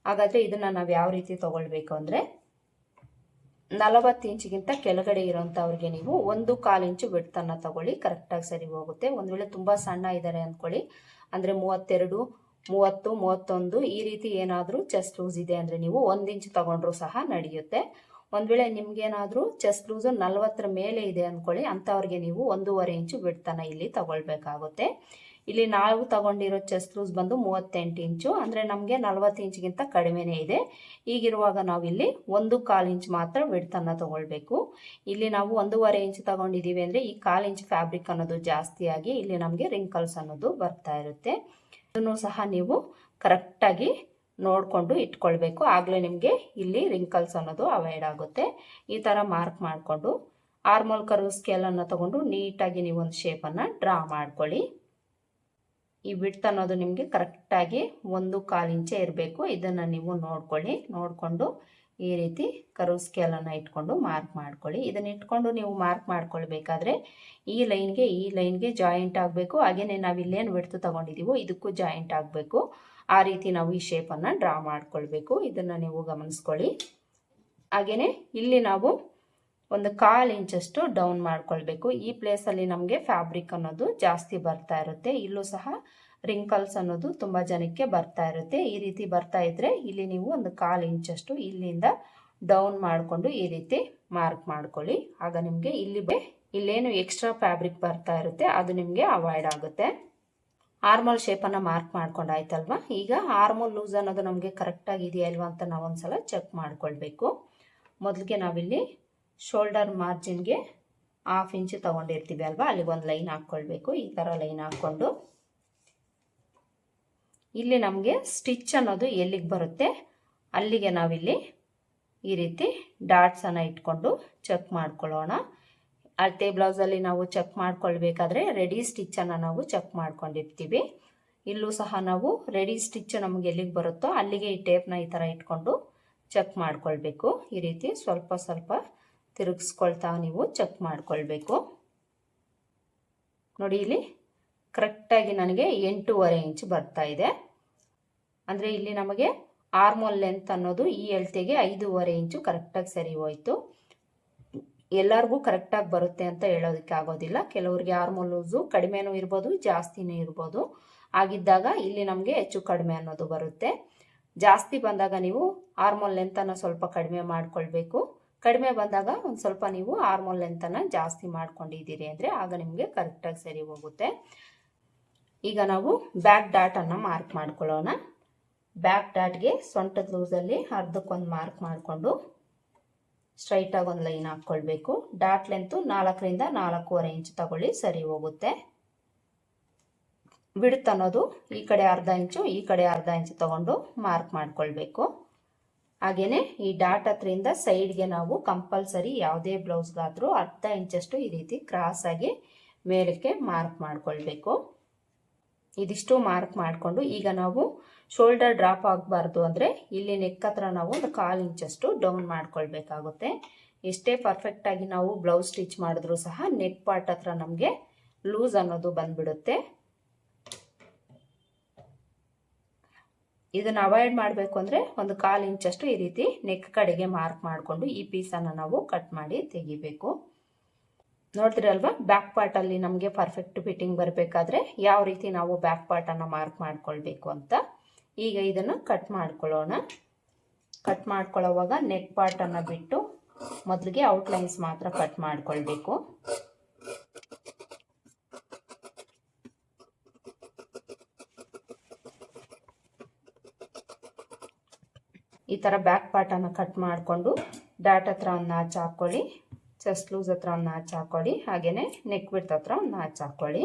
[SPEAKER 1] ಹಾಗಾದರೆ ಇದನ್ನು ನಾವು ಯಾವ ರೀತಿ ತೊಗೊಳ್ಬೇಕು ಅಂದರೆ 40 ಇಂಚಿಗಿಂತ ಕೆಳಗಡೆ ಇರೋಂಥವ್ರಿಗೆ ನೀವು 1/4 ಇಂಚು ವಿಡ್ತನ್ನು ತಗೊಳ್ಳಿ, ಕರೆಕ್ಟಾಗಿ ಸರಿ ಹೋಗುತ್ತೆ. ಒಂದು ವೇಳೆ ತುಂಬ ಸಣ್ಣ ಇದ್ದಾರೆ ಅಂದ್ಕೊಳ್ಳಿ, ಅಂದರೆ 32, 30, 31 ಈ ರೀತಿ ಏನಾದರೂ ಚೆಸ್ಟ್ ಲೂಸ್ ಇದೆ ಅಂದರೆ ನೀವು 1 ಇಂಚ್ ತಗೊಂಡ್ರೂ ಸಹ ನಡೆಯುತ್ತೆ. ಒಂದು ವೇಳೆ ನಿಮ್ಗೇನಾದರೂ ಚೆಸ್ಟ್ ಲೂಸು 40 ಮೇಲೆ ಇದೆ ಅಂದ್ಕೊಳ್ಳಿ, ಅಂಥವ್ರಿಗೆ ನೀವು 1.5 ಇಂಚು ವಿಡ್ತನ್ನು ಇಲ್ಲಿ ತಗೊಳ್ಬೇಕಾಗುತ್ತೆ. ಇಲ್ಲಿ ನಾವು ತಗೊಂಡಿರೋ ಚೆಸ್ಟ್ ಲೂಸ್ ಬಂದು 38 ಇಂಚು, ಅಂದರೆ ನಮಗೆ 40 ಇಂಚಿಗಿಂತ ಕಡಿಮೆನೇ ಇದೆ. ಈಗಿರುವಾಗ ನಾವಿಲ್ಲಿ 1/4 ಇಂಚ್ ಮಾತ್ರ ವಿಡ್ತನ್ನು ತಗೊಳ್ಬೇಕು. ಇಲ್ಲಿ ನಾವು 1.5 ಇಂಚ್ ತಗೊಂಡಿದ್ದೀವಿ ಅಂದರೆ ಈ 1/4 ಇಂಚ್ ಫ್ಯಾಬ್ರಿಕ್ ಅನ್ನೋದು ಜಾಸ್ತಿಯಾಗಿ ಇಲ್ಲಿ ನಮಗೆ ರಿಂಕಲ್ಸ್ ಅನ್ನೋದು ಬರ್ತಾ ಇರುತ್ತೆ. ಇದನ್ನು ಸಹ ನೀವು ಕರೆಕ್ಟಾಗಿ ನೋಡಿಕೊಂಡು ಇಟ್ಕೊಳ್ಬೇಕು, ಆಗಲೇ ನಿಮಗೆ ಇಲ್ಲಿ ರಿಂಕಲ್ಸ್ ಅನ್ನೋದು ಅವಾಯ್ಡ್ ಆಗುತ್ತೆ. ಈ ಥರ ಮಾರ್ಕ್ ಮಾಡಿಕೊಂಡು ಆರ್ಮೋಲ್ ಕರ್ವ್ ಸ್ಕೇಲನ್ನು ತಗೊಂಡು ನೀಟಾಗಿ ನೀವು ಒಂದು ಶೇಪನ್ನು ಡ್ರಾ ಮಾಡ್ಕೊಳ್ಳಿ. ಈ ವಿಡ್ತ್ ಅನ್ನೋದು ನಿಮಗೆ ಕರೆಕ್ಟಾಗಿ 1/4 ಇಂಚೇ ಇರಬೇಕು. ಇದನ್ನು ನೀವು ನೋಡಿಕೊಂಡು ಈ ರೀತಿ ಕರ್ವ್ ಸ್ಕೇಲನ್ನು ಇಟ್ಕೊಂಡು ಮಾರ್ಕ್ ಮಾಡ್ಕೊಳ್ಳಿ. ಇದನ್ನು ಇಟ್ಕೊಂಡು ನೀವು ಮಾರ್ಕ್ ಮಾಡ್ಕೊಳ್ಬೇಕಾದ್ರೆ ಈ ಲೈನ್ಗೆ ಜಾಯಿಂಟ್ ಆಗಬೇಕು. ಹಾಗೆಯೇ ನಾವು ಇಲ್ಲೇನು ವಿಡ್ತ್ ತೊಗೊಂಡಿದ್ದೀವೋ ಇದಕ್ಕೂ ಜಾಯಿಂಟ್ ಆಗಬೇಕು. ಆ ರೀತಿ ನಾವು ಈ ಶೇಪನ್ನು ಡ್ರಾ ಮಾಡ್ಕೊಳ್ಬೇಕು. ಇದನ್ನು ನೀವು ಗಮನಿಸ್ಕೊಳ್ಳಿ. ಹಾಗೆಯೇ ಇಲ್ಲಿ ನಾವು ಒಂದು 1/4 ಇಂಚಷ್ಟು ಡೌನ್ ಮಾಡ್ಕೊಳ್ಬೇಕು. ಈ ಪ್ಲೇಸಲ್ಲಿ ನಮಗೆ ಫ್ಯಾಬ್ರಿಕ್ ಅನ್ನೋದು ಜಾಸ್ತಿ ಬರ್ತಾ ಇರುತ್ತೆ. ಇಲ್ಲೂ ಸಹ ರಿಂಕಲ್ಸ್ ಅನ್ನೋದು ತುಂಬ ಜನಕ್ಕೆ ಬರ್ತಾ ಇರುತ್ತೆ. ಈ ರೀತಿ ಬರ್ತಾ ಇದ್ದರೆ ಇಲ್ಲಿ ನೀವು ಒಂದು 1/4 ಇಂಚಷ್ಟು ಇಲ್ಲಿಂದ ಡೌನ್ ಮಾಡಿಕೊಂಡು ಈ ರೀತಿ ಮಾರ್ಕ್ ಮಾಡ್ಕೊಳ್ಳಿ. ಆಗ ನಿಮಗೆ ಇಲ್ಲೇನು ಎಕ್ಸ್ಟ್ರಾ ಫ್ಯಾಬ್ರಿಕ್ ಬರ್ತಾ ಇರುತ್ತೆ ಅದು ನಿಮಗೆ ಅವಾಯ್ಡ್ ಆಗುತ್ತೆ. ಆರ್ಮೋಲ್ ಶೇಪನ್ನು ಮಾರ್ಕ್ ಮಾಡ್ಕೊಂಡಾಯ್ತಲ್ವ. ಈಗ ಆರ್ಮೋಲ್ ಲೂಸ್ ಅನ್ನೋದು ನಮಗೆ ಕರೆಕ್ಟಾಗಿ ಇದೆಯಾ ಇಲ್ವಾ ಅಂತ ನಾವು ಒಂದ್ಸಲ ಚೆಕ್ ಮಾಡ್ಕೊಳ್ಬೇಕು. ಮೊದಲಿಗೆ ನಾವಿಲ್ಲಿ ಶೋಲ್ಡರ್ ಮಾರ್ಜಿನ್ಗೆ 1/2 ಇಂಚು ತೊಗೊಂಡಿರ್ತೀವಿ ಅಲ್ವಾ, ಅಲ್ಲಿಗೆ ಒಂದು ಲೈನ್ ಹಾಕ್ಕೊಳ್ಬೇಕು. ಈ ಥರ ಲೈನ್ ಹಾಕ್ಕೊಂಡು ಇಲ್ಲಿ ನಮಗೆ ಸ್ಟಿಚ್ ಅನ್ನೋದು ಎಲ್ಲಿಗೆ ಬರುತ್ತೆ ಅಲ್ಲಿಗೆ ನಾವಿಲ್ಲಿ ಈ ರೀತಿ ಡಾಟ್ಸನ್ನು ಇಟ್ಕೊಂಡು ಚೆಕ್ ಮಾಡ್ಕೊಳ್ಳೋಣ. ಅಳತೆ ಬ್ಲೌಸಲ್ಲಿ ನಾವು ಚೆಕ್ ಮಾಡ್ಕೊಳ್ಬೇಕಾದ್ರೆ ರೆಡಿ ಸ್ಟಿಚ್ಚನ್ನು ನಾವು ಚೆಕ್ ಮಾಡ್ಕೊಂಡಿರ್ತೀವಿ. ಇಲ್ಲೂ ಸಹ ನಾವು ರೆಡಿ ಸ್ಟಿಚ್ ನಮಗೆ ಎಲ್ಲಿಗೆ ಬರುತ್ತೋ ಅಲ್ಲಿಗೆ ಈ ಟೇಪ್ನ ಈ ಥರ ಇಟ್ಕೊಂಡು ಚೆಕ್ ಮಾಡ್ಕೊಳ್ಬೇಕು. ಈ ರೀತಿ ಸ್ವಲ್ಪ ಸ್ವಲ್ಪ ತಿರುಗಿಸ್ಕೊಳ್ತಾ ನೀವು ಚೆಕ್ ಮಾಡ್ಕೊಳ್ಬೇಕು. ನೋಡಿ ಇಲ್ಲಿ ಕರೆಕ್ಟಾಗಿ ನನಗೆ 8.5 ಇಂಚ್ ಬರ್ತಾ ಇದೆ. ಅಂದರೆ ಇಲ್ಲಿ ನಮಗೆ ಆರ್ಮೋಲ್ ಲೆಂತ್ ಅನ್ನೋದು ಈ ಅಳತೆಗೆ 5.5 ಇಂಚು ಕರೆಕ್ಟಾಗಿ ಸರಿ ಹೋಯಿತು. ಎಲ್ಲರಿಗೂ ಕರೆಕ್ಟಾಗಿ ಬರುತ್ತೆ ಅಂತ ಹೇಳೋದಕ್ಕೆ ಆಗೋದಿಲ್ಲ. ಕೆಲವರಿಗೆ ಆರ್ಮೋಲ್ ಲೂಸು ಕಡಿಮೆನೂ ಇರ್ಬೋದು, ಜಾಸ್ತಿನೂ ಇರ್ಬೋದು. ಆಗಿದ್ದಾಗ ಇಲ್ಲಿ ನಮಗೆ ಹೆಚ್ಚು ಕಡಿಮೆ ಅನ್ನೋದು ಬರುತ್ತೆ. ಜಾಸ್ತಿ ಬಂದಾಗ ನೀವು ಆರ್ಮೋಲ್ ಲೆಂತನ್ನು ಸ್ವಲ್ಪ ಕಡಿಮೆ ಮಾಡ್ಕೊಳ್ಬೇಕು. ಕಡಿಮೆ ಬಂದಾಗ ಒಂದು ಸ್ವಲ್ಪ ನೀವು ಆರ್ಮೋಲ್ ಲೆಂತನ್ನು ಜಾಸ್ತಿ ಮಾಡ್ಕೊಂಡಿದ್ದೀರಿ ಅಂದರೆ ಆಗ ನಿಮಗೆ ಕರೆಕ್ಟಾಗಿ ಸರಿ ಹೋಗುತ್ತೆ. ಈಗ ನಾವು ಬ್ಯಾಕ್ ಡಾಟನ್ನು ಮಾರ್ಕ್ ಮಾಡ್ಕೊಳ್ಳೋಣ. ಬ್ಯಾಕ್ ಡಾಟ್ಗೆ ಸೊಂಟದ ಲೂಸಲ್ಲಿ ಅರ್ಧಕ್ಕೊಂದು ಮಾರ್ಕ್ ಮಾಡಿಕೊಂಡು ಸ್ಟ್ರೈಟಾಗಿ ಒಂದು ಲೈನ್ ಹಾಕ್ಕೊಳ್ಬೇಕು. ಡಾಟ್ ಲೆಂತು 4ರಿಂದ 4.5 ಇಂಚ್ ತಗೊಳ್ಳಿ, ಸರಿ ಹೋಗುತ್ತೆ. ವಿಡ್ತ್ ಅನ್ನೋದು ಈ ಕಡೆ ಅರ್ಧ ಇಂಚು ಈ ಕಡೆ ಅರ್ಧ ಇಂಚು ತಗೊಂಡು ಮಾರ್ಕ್ ಮಾಡ್ಕೊಳ್ಬೇಕು. ಹಾಗೆಯೇ ಈ ಡಾಟ್ ಹತ್ರದಿಂದ ಸೈಡ್ಗೆ ನಾವು ಕಂಪಲ್ಸರಿ ಯಾವುದೇ ಬ್ಲೌಸ್ಗಾದರೂ ಅರ್ಧ ಇಂಚಷ್ಟು ಈ ರೀತಿ ಕ್ರಾಸ್ ಆಗಿ ಮೇಲಕ್ಕೆ ಮಾರ್ಕ್ ಮಾಡ್ಕೊಳ್ಬೇಕು. ಇದಿಷ್ಟು ಮಾರ್ಕ್ ಮಾಡಿಕೊಂಡು ಈಗ ನಾವು ಶೋಲ್ಡರ್ ಡ್ರಾಪ್ ಆಗಬಾರ್ದು ಅಂದರೆ ಇಲ್ಲಿ ನೆಕ್ ಹತ್ರ ನಾವು ಒಂದು 1/4 ಇಂಚಷ್ಟು ಡೌನ್ ಮಾಡ್ಕೊಳ್ಬೇಕಾಗುತ್ತೆ. ಎಷ್ಟೇ ಪರ್ಫೆಕ್ಟಾಗಿ ನಾವು ಬ್ಲೌಸ್ ಸ್ಟಿಚ್ ಮಾಡಿದ್ರೂ ಸಹ ನೆಕ್ ಪಾರ್ಟ್ ಹತ್ರ ನಮಗೆ ಲೂಸ್ ಅನ್ನೋದು ಬಂದ್ಬಿಡುತ್ತೆ. ಇದನ್ನು ಅವಾಯ್ಡ್ ಮಾಡಬೇಕು ಅಂದರೆ ಒಂದು 1/4 ಇಂಚಷ್ಟು ಈ ರೀತಿ ನೆಕ್ ಕಡೆಗೆ ಮಾರ್ಕ್ ಮಾಡಿಕೊಂಡು ಈ ಪೀಸನ್ನು ನಾವು ಕಟ್ ಮಾಡಿ ತೆಗಿಬೇಕು. ನೋಡ್ತಿರಲ್ವಾ, ಬ್ಯಾಕ್ ಪಾರ್ಟಲ್ಲಿ ನಮಗೆ ಪರ್ಫೆಕ್ಟ್ ಫಿಟ್ಟಿಂಗ್ ಬರಬೇಕಾದ್ರೆ ಯಾವ ರೀತಿ ನಾವು ಬ್ಯಾಕ್ ಪಾರ್ಟನ್ನು ಮಾರ್ಕ್ ಮಾಡ್ಕೊಳ್ಬೇಕು ಅಂತ. ಈಗ ಇದನ್ನು ಕಟ್ ಮಾಡ್ಕೊಳ್ಳೋಣ. ಕಟ್ ಮಾಡ್ಕೊಳ್ಳೋವಾಗ ನೆಕ್ ಪಾರ್ಟನ್ನು ಬಿಟ್ಟು ಮೊದಲಿಗೆ ಔಟ್ಲೈನ್ಸ್ ಮಾತ್ರ ಕಟ್ ಮಾಡ್ಕೊಳ್ಬೇಕು. ಈ ಥರ ಬ್ಯಾಕ್ ಪಾರ್ಟನ್ನು ಕಟ್ ಮಾಡಿಕೊಂಡು ಡಾಟ್ ಹತ್ರ ಒಂದು ನಾಚ್ ಹಾಕ್ಕೊಳ್ಳಿ, ಚೆಸ್ಟ್ ಲೂಸ್ ಹತ್ರ ಒಂದು ನಾಚ್ ಹಾಕ್ಕೊಳ್ಳಿ, ಹಾಗೆಯೇ ನೆಕ್ ವಿಡ್ತ್ ಹತ್ರ ಒಂದು ನಾಚ್ ಹಾಕ್ಕೊಳ್ಳಿ.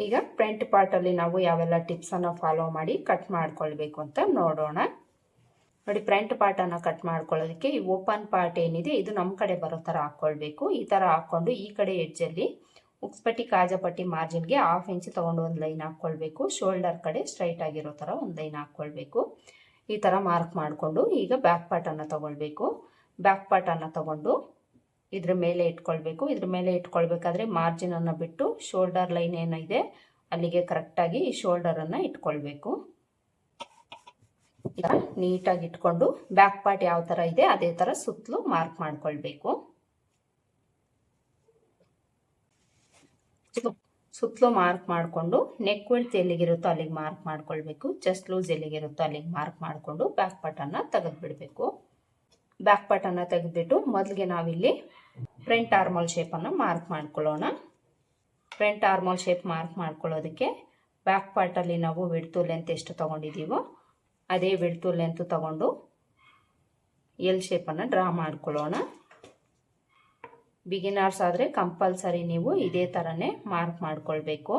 [SPEAKER 1] ಈಗ ಫ್ರಂಟ್ ಪಾರ್ಟಲ್ಲಿ ನಾವು ಯಾವೆಲ್ಲ ಟಿಪ್ಸನ್ನು ಫಾಲೋ ಮಾಡಿ ಕಟ್ ಮಾಡ್ಕೊಳ್ಬೇಕು ಅಂತ ನೋಡೋಣ. ನೋಡಿ, ಫ್ರಂಟ್ ಪಾರ್ಟನ್ನು ಕಟ್ ಮಾಡ್ಕೊಳ್ಳೋದಕ್ಕೆ ಈ ಓಪನ್ ಪಾರ್ಟ್ ಏನಿದೆ ಇದು ನಮ್ಮ ಕಡೆ ಬರೋ ಥರ ಹಾಕ್ಕೊಳ್ಬೇಕು. ಈ ಥರ ಹಾಕ್ಕೊಂಡು ಈ ಕಡೆ ಎಡ್ಜಲ್ಲಿ ಉಕ್ಸ್ಪಟ್ಟಿ ಕಾಜಾಪಟ್ಟಿ ಮಾರ್ಜಿನ್ಗೆ 1/2 ಇಂಚ್ ತೊಗೊಂಡು ಒಂದು ಲೈನ್ ಹಾಕ್ಕೊಳ್ಬೇಕು. ಶೋಲ್ಡರ್ ಕಡೆ ಸ್ಟ್ರೈಟ್ ಆಗಿರೋ ಥರ ಒಂದು ಲೈನ್ ಹಾಕ್ಕೊಳ್ಬೇಕು. ಈ ಥರ ಮಾರ್ಕ್ ಮಾಡಿಕೊಂಡು ಈಗ ಬ್ಯಾಕ್ ಪಾರ್ಟನ್ನು ತೊಗೊಳ್ಬೇಕು. ಬ್ಯಾಕ್ ಪಾರ್ಟನ್ನು ತೊಗೊಂಡು ಇದ್ರ ಮೇಲೆ ಇಟ್ಕೊಳ್ಬೇಕು. ಇದ್ರ ಮೇಲೆ ಇಟ್ಕೊಳ್ಬೇಕಾದ್ರೆ ಮಾರ್ಜಿನನ್ನು ಬಿಟ್ಟು ಶೋಲ್ಡರ್ ಲೈನ್ ಏನಿದೆ ಅಲ್ಲಿಗೆ ಕರೆಕ್ಟಾಗಿ ಈ ಶೋಲ್ಡರನ್ನು ಇಟ್ಕೊಳ್ಬೇಕು. ನೀಟಾಗಿ ಇಟ್ಕೊಂಡು ಬ್ಯಾಕ್ ಪಾರ್ಟ್ ಯಾವ ಥರ ಇದೆ ಅದೇ ಥರ ಸುತ್ತಲೂ ಮಾರ್ಕ್ ಮಾಡ್ಕೊಳ್ಬೇಕು. ಸುತ್ತಲೂ ಮಾರ್ಕ್ ಮಾಡಿಕೊಂಡು ನೆಕ್ ವಿಡ್ತ್ ಎಲ್ಲಿಗಿರುತ್ತೋ ಅಲ್ಲಿಗೆ ಮಾರ್ಕ್ ಮಾಡ್ಕೊಳ್ಬೇಕು. ಚೆಸ್ಟ್ ಲೂಸ್ ಎಲ್ಲಿಗಿರುತ್ತೋ ಅಲ್ಲಿಗೆ ಮಾರ್ಕ್ ಮಾಡಿಕೊಂಡು ಬ್ಯಾಕ್ ಪಾರ್ಟನ್ನು ತೆಗೆದುಬಿಡಬೇಕು. ಬ್ಯಾಕ್ ಪಾರ್ಟನ್ನು ತೆಗೆದುಬಿಟ್ಟು ಮೊದಲಿಗೆ ನಾವಿಲ್ಲಿ ಫ್ರಂಟ್ ಆರ್ಮೋಲ್ ಶೇಪನ್ನು ಮಾರ್ಕ್ ಮಾಡ್ಕೊಳ್ಳೋಣ. ಫ್ರಂಟ್ ಆರ್ಮೋಲ್ ಶೇಪ್ ಮಾರ್ಕ್ ಮಾಡ್ಕೊಳ್ಳೋದಕ್ಕೆ ಬ್ಯಾಕ್ ಪಾರ್ಟಲ್ಲಿ ನಾವು ವಿಡ್ತು ಲೆಂತ್ ಎಷ್ಟು ತೊಗೊಂಡಿದ್ದೀವೋ ಅದೇ ವಿಡ್ತು ಲೆಂತ್ ತೊಗೊಂಡು ಎಲ್ ಶೇಪನ್ನು ಡ್ರಾ ಮಾಡ್ಕೊಳ್ಳೋಣ. ಬಿಗಿನರ್ಸ್ ಆದರೆ ಕಂಪಲ್ಸರಿ ನೀವು ಇದೇ ಥರನೇ ಮಾರ್ಕ್ ಮಾಡ್ಕೊಳ್ಬೇಕು.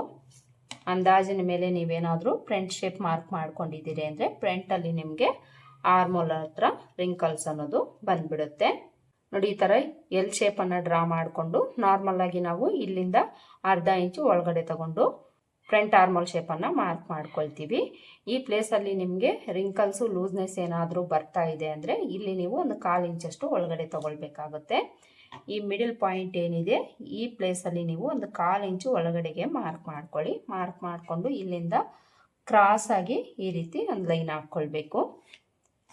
[SPEAKER 1] ಅಂದಾಜಿನ ಮೇಲೆ ನೀವೇನಾದರೂ ಫ್ರಂಟ್ ಶೇಪ್ ಮಾರ್ಕ್ ಮಾಡ್ಕೊಂಡಿದ್ದೀರಿ ಅಂದರೆ ಫ್ರಂಟಲ್ಲಿ ನಿಮಗೆ ಆರ್ಮೋಲ್ ಹತ್ರ ರಿಂಕಲ್ಸ್ ಅನ್ನೋದು ಬಂದ್ಬಿಡುತ್ತೆ. ನೋಡಿ, ಈ ಥರ ಎಲ್ ಶೇಪನ್ನು ಡ್ರಾ ಮಾಡಿಕೊಂಡು ನಾರ್ಮಲಾಗಿ ನಾವು ಇಲ್ಲಿಂದ ಅರ್ಧ ಇಂಚು ಒಳಗಡೆ ತಗೊಂಡು ಫ್ರಂಟ್ ಆರ್ಮೋಲ್ ಶೇಪನ್ನು ಮಾರ್ಕ್ ಮಾಡ್ಕೊಳ್ತೀವಿ. ಈ ಪ್ಲೇಸಲ್ಲಿ ನಿಮಗೆ ರಿಂಕಲ್ಸು ಲೂಸ್ನೆಸ್ ಏನಾದರೂ ಬರ್ತಾ ಇದೆ ಅಂದರೆ ಇಲ್ಲಿ ನೀವು ಒಂದು 1/4 ಇಂಚಷ್ಟು ಒಳಗಡೆ ತಗೊಳ್ಬೇಕಾಗುತ್ತೆ. ಈ ಮಿಡಲ್ ಪಾಯಿಂಟ್ ಏನಿದೆ ಈ ಪ್ಲೇಸಲ್ಲಿ ನೀವು ಒಂದು 1/4 ಇಂಚು ಒಳಗಡೆಗೆ ಮಾರ್ಕ್ ಮಾಡ್ಕೊಳ್ಳಿ. ಮಾರ್ಕ್ ಮಾಡಿಕೊಂಡು ಇಲ್ಲಿಂದ ಕ್ರಾಸ್ ಆಗಿ ಈ ರೀತಿ ಒಂದು ಲೈನ್ ಹಾಕ್ಕೊಳ್ಬೇಕು.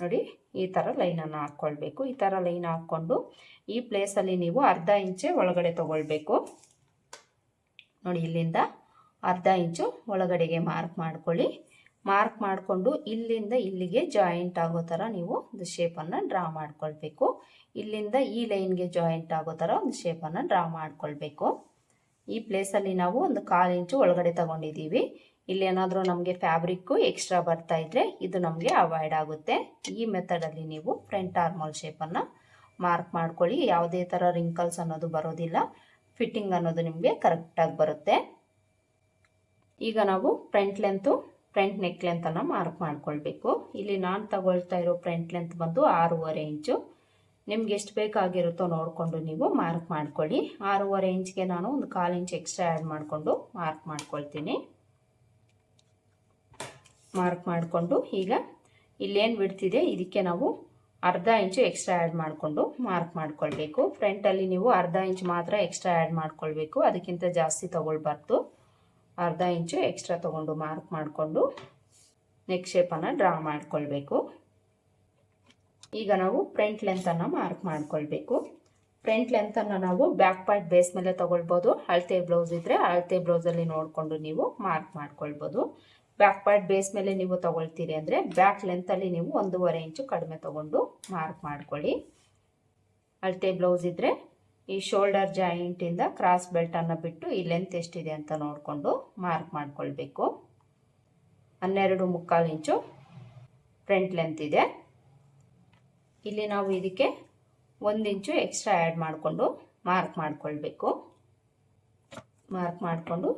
[SPEAKER 1] ನೋಡಿ, ಈ ಥರ ಲೈನನ್ನು ಹಾಕ್ಕೊಳ್ಬೇಕು. ಈ ಥರ ಲೈನ್ ಹಾಕ್ಕೊಂಡು ಈ ಪ್ಲೇಸಲ್ಲಿ ನೀವು ಅರ್ಧ ಇಂಚೆ ಒಳಗಡೆ ತಗೊಳ್ಬೇಕು. ನೋಡಿ, ಇಲ್ಲಿಂದ ಅರ್ಧ ಇಂಚು ಒಳಗಡೆಗೆ ಮಾರ್ಕ್ ಮಾಡ್ಕೊಳ್ಳಿ. ಮಾರ್ಕ್ ಮಾಡಿಕೊಂಡು ಇಲ್ಲಿಂದ ಇಲ್ಲಿಗೆ ಜಾಯಿಂಟ್ ಆಗೋ ಥರ ನೀವು ಒಂದು ಶೇಪನ್ನು ಡ್ರಾ ಮಾಡ್ಕೊಳ್ಬೇಕು. ಇಲ್ಲಿಂದ ಈ ಲೈನ್ಗೆ ಜಾಯಿಂಟ್ ಆಗೋ ಥರ ಒಂದು ಶೇಪನ್ನು ಡ್ರಾ ಮಾಡ್ಕೊಳ್ಬೇಕು. ಈ ಪ್ಲೇಸಲ್ಲಿ ನಾವು ಒಂದು 1/4 ಇಂಚು ಒಳಗಡೆ ತಗೊಂಡಿದ್ದೀವಿ. ಇಲ್ಲಿ ಏನಾದರೂ ನಮಗೆ ಫ್ಯಾಬ್ರಿಕ್ಕು ಎಕ್ಸ್ಟ್ರಾ ಬರ್ತಾ ಇದ್ದರೆ ಇದು ನಮಗೆ ಅವಾಯ್ಡ್ ಆಗುತ್ತೆ. ಈ ಮೆಥಡಲ್ಲಿ ನೀವು ಫ್ರಂಟ್ ಆರ್ಮೋಲ್ ಶೇಪನ್ನು ಮಾರ್ಕ್ ಮಾಡ್ಕೊಳ್ಳಿ. ಯಾವುದೇ ಥರ ರಿಂಕಲ್ಸ್ ಅನ್ನೋದು ಬರೋದಿಲ್ಲ. ಫಿಟ್ಟಿಂಗ್ ಅನ್ನೋದು ನಿಮಗೆ ಕರೆಕ್ಟಾಗಿ ಬರುತ್ತೆ. ಈಗ ನಾವು ಫ್ರಂಟ್ ನೆಕ್ ಲೆಂತನ್ನು ಮಾರ್ಕ್ ಮಾಡ್ಕೊಳ್ಬೇಕು. ಇಲ್ಲಿ ನಾನು ತಗೊಳ್ತಾ ಇರೋ ಫ್ರಂಟ್ ಲೆಂತ್ ಬಂದು 6.5 ಇಂಚು. ನಿಮ್ಗೆ ಎಷ್ಟು ಬೇಕಾಗಿರುತ್ತೋ ನೋಡಿಕೊಂಡು ನೀವು ಮಾರ್ಕ್ ಮಾಡ್ಕೊಳ್ಳಿ. 6.5 ಇಂಚ್ಗೆ ನಾನು ಒಂದು 1/4 ಇಂಚ್ ಎಕ್ಸ್ಟ್ರಾ ಆ್ಯಡ್ ಮಾಡಿಕೊಂಡು ಮಾರ್ಕ್ ಮಾಡ್ಕೊಳ್ತೀನಿ. ಮಾರ್ಕ್ ಮಾಡಿಕೊಂಡು ಈಗ ಇಲ್ಲೇನು ಬಿಡ್ತಿದೆ ಇದಕ್ಕೆ ನಾವು ಅರ್ಧ ಇಂಚು ಎಕ್ಸ್ಟ್ರಾ ಆ್ಯಡ್ ಮಾಡಿಕೊಂಡು ಮಾರ್ಕ್ ಮಾಡ್ಕೊಳ್ಬೇಕು. ಫ್ರಂಟಲ್ಲಿ ನೀವು ಅರ್ಧ ಇಂಚ್ ಮಾತ್ರ ಎಕ್ಸ್ಟ್ರಾ ಆ್ಯಡ್ ಮಾಡ್ಕೊಳ್ಬೇಕು, ಅದಕ್ಕಿಂತ ಜಾಸ್ತಿ ತೊಗೊಳ್ಬಾರ್ದು. ಅರ್ಧ ಇಂಚು ಎಕ್ಸ್ಟ್ರಾ ತೊಗೊಂಡು ಮಾರ್ಕ್ ಮಾಡಿಕೊಂಡು ನೆಕ್ ಶೇಪನ್ನು ಡ್ರಾ ಮಾಡ್ಕೊಳ್ಬೇಕು. ಈಗ ನಾವು ಫ್ರಂಟ್ ಲೆಂತನ್ನು ಮಾರ್ಕ್ ಮಾಡ್ಕೊಳ್ಬೇಕು. ಫ್ರಂಟ್ ಲೆಂತನ್ನು ನಾವು ಬ್ಯಾಕ್ ಪಾರ್ಟ್ ಬೇಸ್ ಮೇಲೆ ತೊಗೊಳ್ಬೋದು. ಅಳತೆ ಬ್ಲೌಸ್ ಇದ್ದರೆ ಅಳತೆ ಬ್ಲೌಸಲ್ಲಿ ನೋಡಿಕೊಂಡು ನೀವು ಮಾರ್ಕ್ ಮಾಡ್ಕೊಳ್ಬೋದು. ಬ್ಯಾಕ್ ಪಾರ್ಟ್ ಬೇಸ್ ಮೇಲೆ ನೀವು ತೊಗೊಳ್ತೀರಿ ಅಂದರೆ ಬ್ಯಾಕ್ ಲೆಂತಲ್ಲಿ ನೀವು 1.5 ಇಂಚು ಕಡಿಮೆ ತೊಗೊಂಡು ಮಾರ್ಕ್ ಮಾಡ್ಕೊಳ್ಳಿ. ಅಳತೆ ಬ್ಲೌಸ್ ಇದ್ದರೆ ಈ ಶೋಲ್ಡರ್ ಜಾಯಿಂಟಿಂದ ಕ್ರಾಸ್ ಬೆಲ್ಟನ್ನು ಬಿಟ್ಟು ಈ ಲೆಂತ್ ಎಷ್ಟಿದೆ ಅಂತ ನೋಡಿಕೊಂಡು ಮಾರ್ಕ್ ಮಾಡ್ಕೊಳ್ಬೇಕು. 12.75 ಇಂಚು ಫ್ರಂಟ್ ಲೆಂತ್ ಇದೆ. ಇಲ್ಲಿ ನಾವು ಇದಕ್ಕೆ 1 ಇಂಚು ಎಕ್ಸ್ಟ್ರಾ ಆ್ಯಡ್ ಮಾಡಿಕೊಂಡು ಮಾರ್ಕ್ ಮಾಡ್ಕೊಳ್ಬೇಕು. ಮಾರ್ಕ್ ಮಾಡಿಕೊಂಡು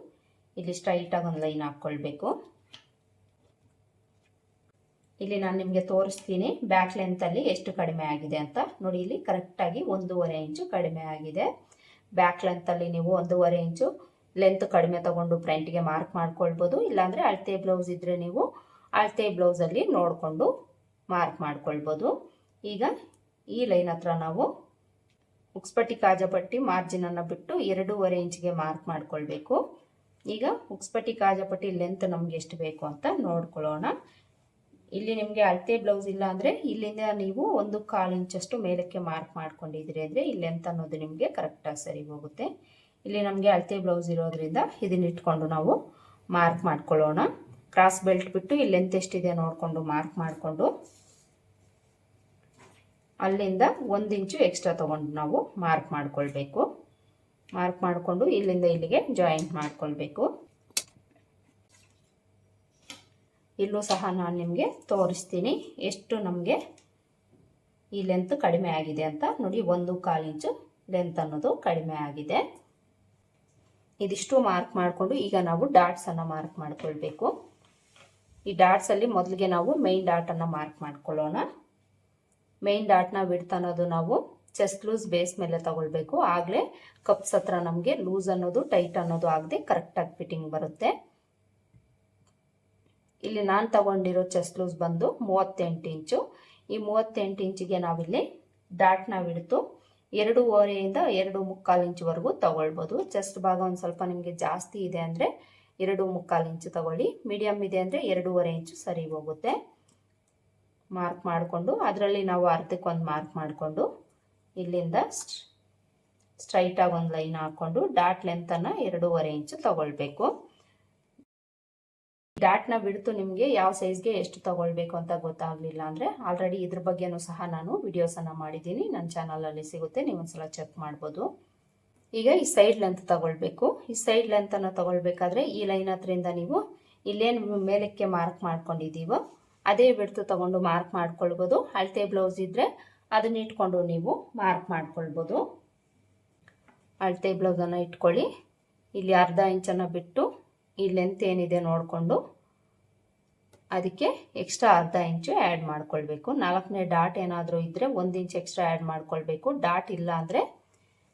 [SPEAKER 1] ಇಲ್ಲಿ ಸ್ಟ್ರೈಟಾಗಿ ಒಂದು ಲೈನ್ ಹಾಕ್ಕೊಳ್ಬೇಕು. ಇಲ್ಲಿ ನಾನು ನಿಮಗೆ ತೋರಿಸ್ತೀನಿ ಬ್ಯಾಕ್ ಲೆಂತಲ್ಲಿ ಎಷ್ಟು ಕಡಿಮೆ ಆಗಿದೆ ಅಂತ. ನೋಡಿ ಇಲ್ಲಿ ಕರೆಕ್ಟಾಗಿ 1.5 ಇಂಚು ಕಡಿಮೆ ಆಗಿದೆ. ಬ್ಯಾಕ್ ಲೆಂತಲ್ಲಿ ನೀವು 1.5 ಇಂಚು ಲೆಂತ್ ಕಡಿಮೆ ತಗೊಂಡು ಫ್ರಂಟ್ಗೆ ಮಾರ್ಕ್ ಮಾಡ್ಕೊಳ್ಬೋದು. ಇಲ್ಲಾಂದರೆ ಅಳತೆ ಬ್ಲೌಸ್ ಇದ್ದರೆ ನೀವು ಅಳತೆ ಬ್ಲೌಸಲ್ಲಿ ನೋಡಿಕೊಂಡು ಮಾರ್ಕ್ ಮಾಡ್ಕೊಳ್ಬೋದು. ಈಗ ಈ ಲೈನ್ ಹತ್ರ ನಾವು ಉಕ್ಸ್ಪಟ್ಟಿ ಕಾಜಾಪಟ್ಟಿ ಮಾರ್ಜಿನನ್ನು ಬಿಟ್ಟು 2.5 ಇಂಚಿಗೆ ಮಾರ್ಕ್ ಮಾಡ್ಕೊಳ್ಬೇಕು. ಈಗ ಉಕ್ಸ್ಪಟ್ಟಿ ಕಾಜಾಪಟ್ಟಿ ಲೆಂತ್ ನಮ್ಗೆ ಎಷ್ಟು ಬೇಕು ಅಂತ ನೋಡ್ಕೊಳ್ಳೋಣ. ಇಲ್ಲಿ ನಿಮಗೆ ಅಳತೆ ಬ್ಲೌಸ್ ಇಲ್ಲ ಅಂದರೆ ಇಲ್ಲಿಂದ ನೀವು 1/4 ಇಂಚಷ್ಟು ಮೇಲಕ್ಕೆ ಮಾರ್ಕ್ ಮಾಡ್ಕೊಂಡಿದ್ರಿ ಅಂದರೆ ಈ ಲೆಂತ್ ಅನ್ನೋದು ನಿಮಗೆ ಕರೆಕ್ಟಾಗಿ ಸರಿ ಹೋಗುತ್ತೆ. ಇಲ್ಲಿ ನಮಗೆ ಅಳತೆ ಬ್ಲೌಸ್ ಇರೋದ್ರಿಂದ ಇದನ್ನ ಇಟ್ಕೊಂಡು ನಾವು ಮಾರ್ಕ್ ಮಾಡ್ಕೊಳ್ಳೋಣ. ಕ್ರಾಸ್ ಬೆಲ್ಟ್ ಬಿಟ್ಟು ಈ ಲೆಂತ್ ಎಷ್ಟಿದೆ ನೋಡಿಕೊಂಡು ಮಾರ್ಕ್ ಮಾಡಿಕೊಂಡು ಅಲ್ಲಿಂದ 1 ಇಂಚು ಎಕ್ಸ್ಟ್ರಾ ತೊಗೊಂಡು ನಾವು ಮಾರ್ಕ್ ಮಾಡ್ಕೊಳ್ಬೇಕು. ಮಾರ್ಕ್ ಮಾಡಿಕೊಂಡು ಇಲ್ಲಿಂದ ಇಲ್ಲಿಗೆ ಜಾಯಿಂಟ್ ಮಾಡ್ಕೊಳ್ಬೇಕು. ಇಲ್ಲೂ ಸಹ ನಾನು ನಿಮಗೆ ತೋರಿಸ್ತೀನಿ ಎಷ್ಟು ನಮಗೆ ಈ ಲೆಂತ್ ಕಡಿಮೆ ಆಗಿದೆ ಅಂತ. ನೋಡಿ 1/4 ಇಂಚು ಲೆಂತ್ ಅನ್ನೋದು ಕಡಿಮೆ ಆಗಿದೆ. ಇದಿಷ್ಟು ಮಾರ್ಕ್ ಮಾಡಿಕೊಂಡು ಈಗ ನಾವು ಡಾಟ್ಸನ್ನು ಮಾರ್ಕ್ ಮಾಡ್ಕೊಳ್ಬೇಕು. ಈ ಡಾಟ್ಸಲ್ಲಿ ಮೊದಲಿಗೆ ನಾವು ಮೈನ್ ಡಾಟನ್ನು ಮಾರ್ಕ್ ಮಾಡ್ಕೊಳ್ಳೋಣ. ಮೈನ್ ಡಾಟ್ನ ವಿಡ್ತ್ ಅನ್ನೋದು ನಾವು ಚೆಸ್ಟ್ ಲೂಸ್ ಬೇಸ್ ಮೇಲೆ ತಗೊಳ್ಬೇಕು. ಆಗಲೇ ಕಪ್ಸ್ ಹತ್ರ ನಮಗೆ ಲೂಸ್ ಅನ್ನೋದು ಟೈಟ್ ಅನ್ನೋದು ಆಗದೆ ಕರೆಕ್ಟಾಗಿ ಫಿಟ್ಟಿಂಗ್ ಬರುತ್ತೆ. ಇಲ್ಲಿ ನಾನು ತಗೊಂಡಿರೋ ಚೆಸ್ಟ್ ಲೂಸ್ ಬಂದು 38 ಇಂಚು. ಈ 38 ಇಂಚಿಗೆ ನಾವಿಲ್ಲಿ ಡಾಟ್ನ ವಿಡ್ತು 2.5ಇಂದ 2.25 ಇಂಚುವರೆಗೂ ತಗೊಳ್ಬೋದು. ಚೆಸ್ಟ್ ಭಾಗ ಒಂದು ಸ್ವಲ್ಪ ನಿಮಗೆ ಜಾಸ್ತಿ ಇದೆ ಅಂದರೆ 2.25 ಇಂಚು ತಗೊಳ್ಳಿ. ಮೀಡಿಯಮ್ ಇದೆ ಅಂದರೆ 2.5 ಇಂಚು ಸರಿ ಹೋಗುತ್ತೆ. ಮಾರ್ಕ್ ಮಾಡಿಕೊಂಡು ಅದರಲ್ಲಿ ನಾವು ಅರ್ಧಕ್ಕೆ ಒಂದು ಮಾರ್ಕ್ ಮಾಡಿಕೊಂಡು ಇಲ್ಲಿಂದ ಸ್ಟ್ರೈಟಾಗಿ ಒಂದು ಲೈನ್ ಹಾಕ್ಕೊಂಡು ಡಾಟ್ ಲೆಂತನ್ನು 2.5 ಇಂಚು ತಗೊಳ್ಬೇಕು. ಡಾಟ್ನ ಬಿಡ್ತು ನಿಮಗೆ ಯಾವ ಸೈಜ್ಗೆ ಎಷ್ಟು ತಗೊಳ್ಬೇಕು ಅಂತ ಗೊತ್ತಾಗಲಿಲ್ಲ ಅಂದರೆ ಆಲ್ರೆಡಿ ಇದ್ರ ಬಗ್ಗೆನೂ ಸಹ ನಾನು ವಿಡಿಯೋಸನ್ನು ಮಾಡಿದ್ದೀನಿ, ನನ್ನ ಚಾನಲಲ್ಲಿ ಸಿಗುತ್ತೆ, ನೀವು ಒಂದ್ಸಲ ಚೆಕ್ ಮಾಡ್ಬೋದು. ಈಗ ಈ ಸೈಡ್ ಲೆಂತ್ ತಗೊಳ್ಬೇಕು. ಈ ಸೈಡ್ ಲೆಂತನ್ನು ತಗೊಳ್ಬೇಕಾದ್ರೆ ಈ ಲೈನ್ ಹತ್ರಿಂದ ನೀವು ಇಲ್ಲೇನು ಮೇಲಕ್ಕೆ ಮಾರ್ಕ್ ಮಾಡ್ಕೊಂಡಿದ್ದೀವೋ ಅದೇ ಬಿಡ್ತು ತಗೊಂಡು ಮಾರ್ಕ್ ಮಾಡ್ಕೊಳ್ಬೋದು. ಅಳತೆ ಬ್ಲೌಸ್ ಇದ್ದರೆ ಅದನ್ನ ಇಟ್ಕೊಂಡು ನೀವು ಮಾರ್ಕ್ ಮಾಡ್ಕೊಳ್ಬೋದು. ಅಳತೆ ಬ್ಲೌಸನ್ನು ಇಟ್ಕೊಳ್ಳಿ. ಇಲ್ಲಿ ಅರ್ಧ ಇಂಚನ್ನು ಬಿಟ್ಟು ಈ ಲೆಂತ್ ಏನಿದೆ ನೋಡಿಕೊಂಡು ಅದಕ್ಕೆ ಎಕ್ಸ್ಟ್ರಾ ಅರ್ಧ ಇಂಚು ಆ್ಯಡ್ ಮಾಡ್ಕೊಳ್ಬೇಕು. 4ನೇ ಡಾಟ್ ಏನಾದರೂ ಇದ್ದರೆ 1 ಇಂಚ್ ಎಕ್ಸ್ಟ್ರಾ ಆ್ಯಡ್ ಮಾಡ್ಕೊಳ್ಬೇಕು. ಡಾಟ್ ಇಲ್ಲ ಅಂದರೆ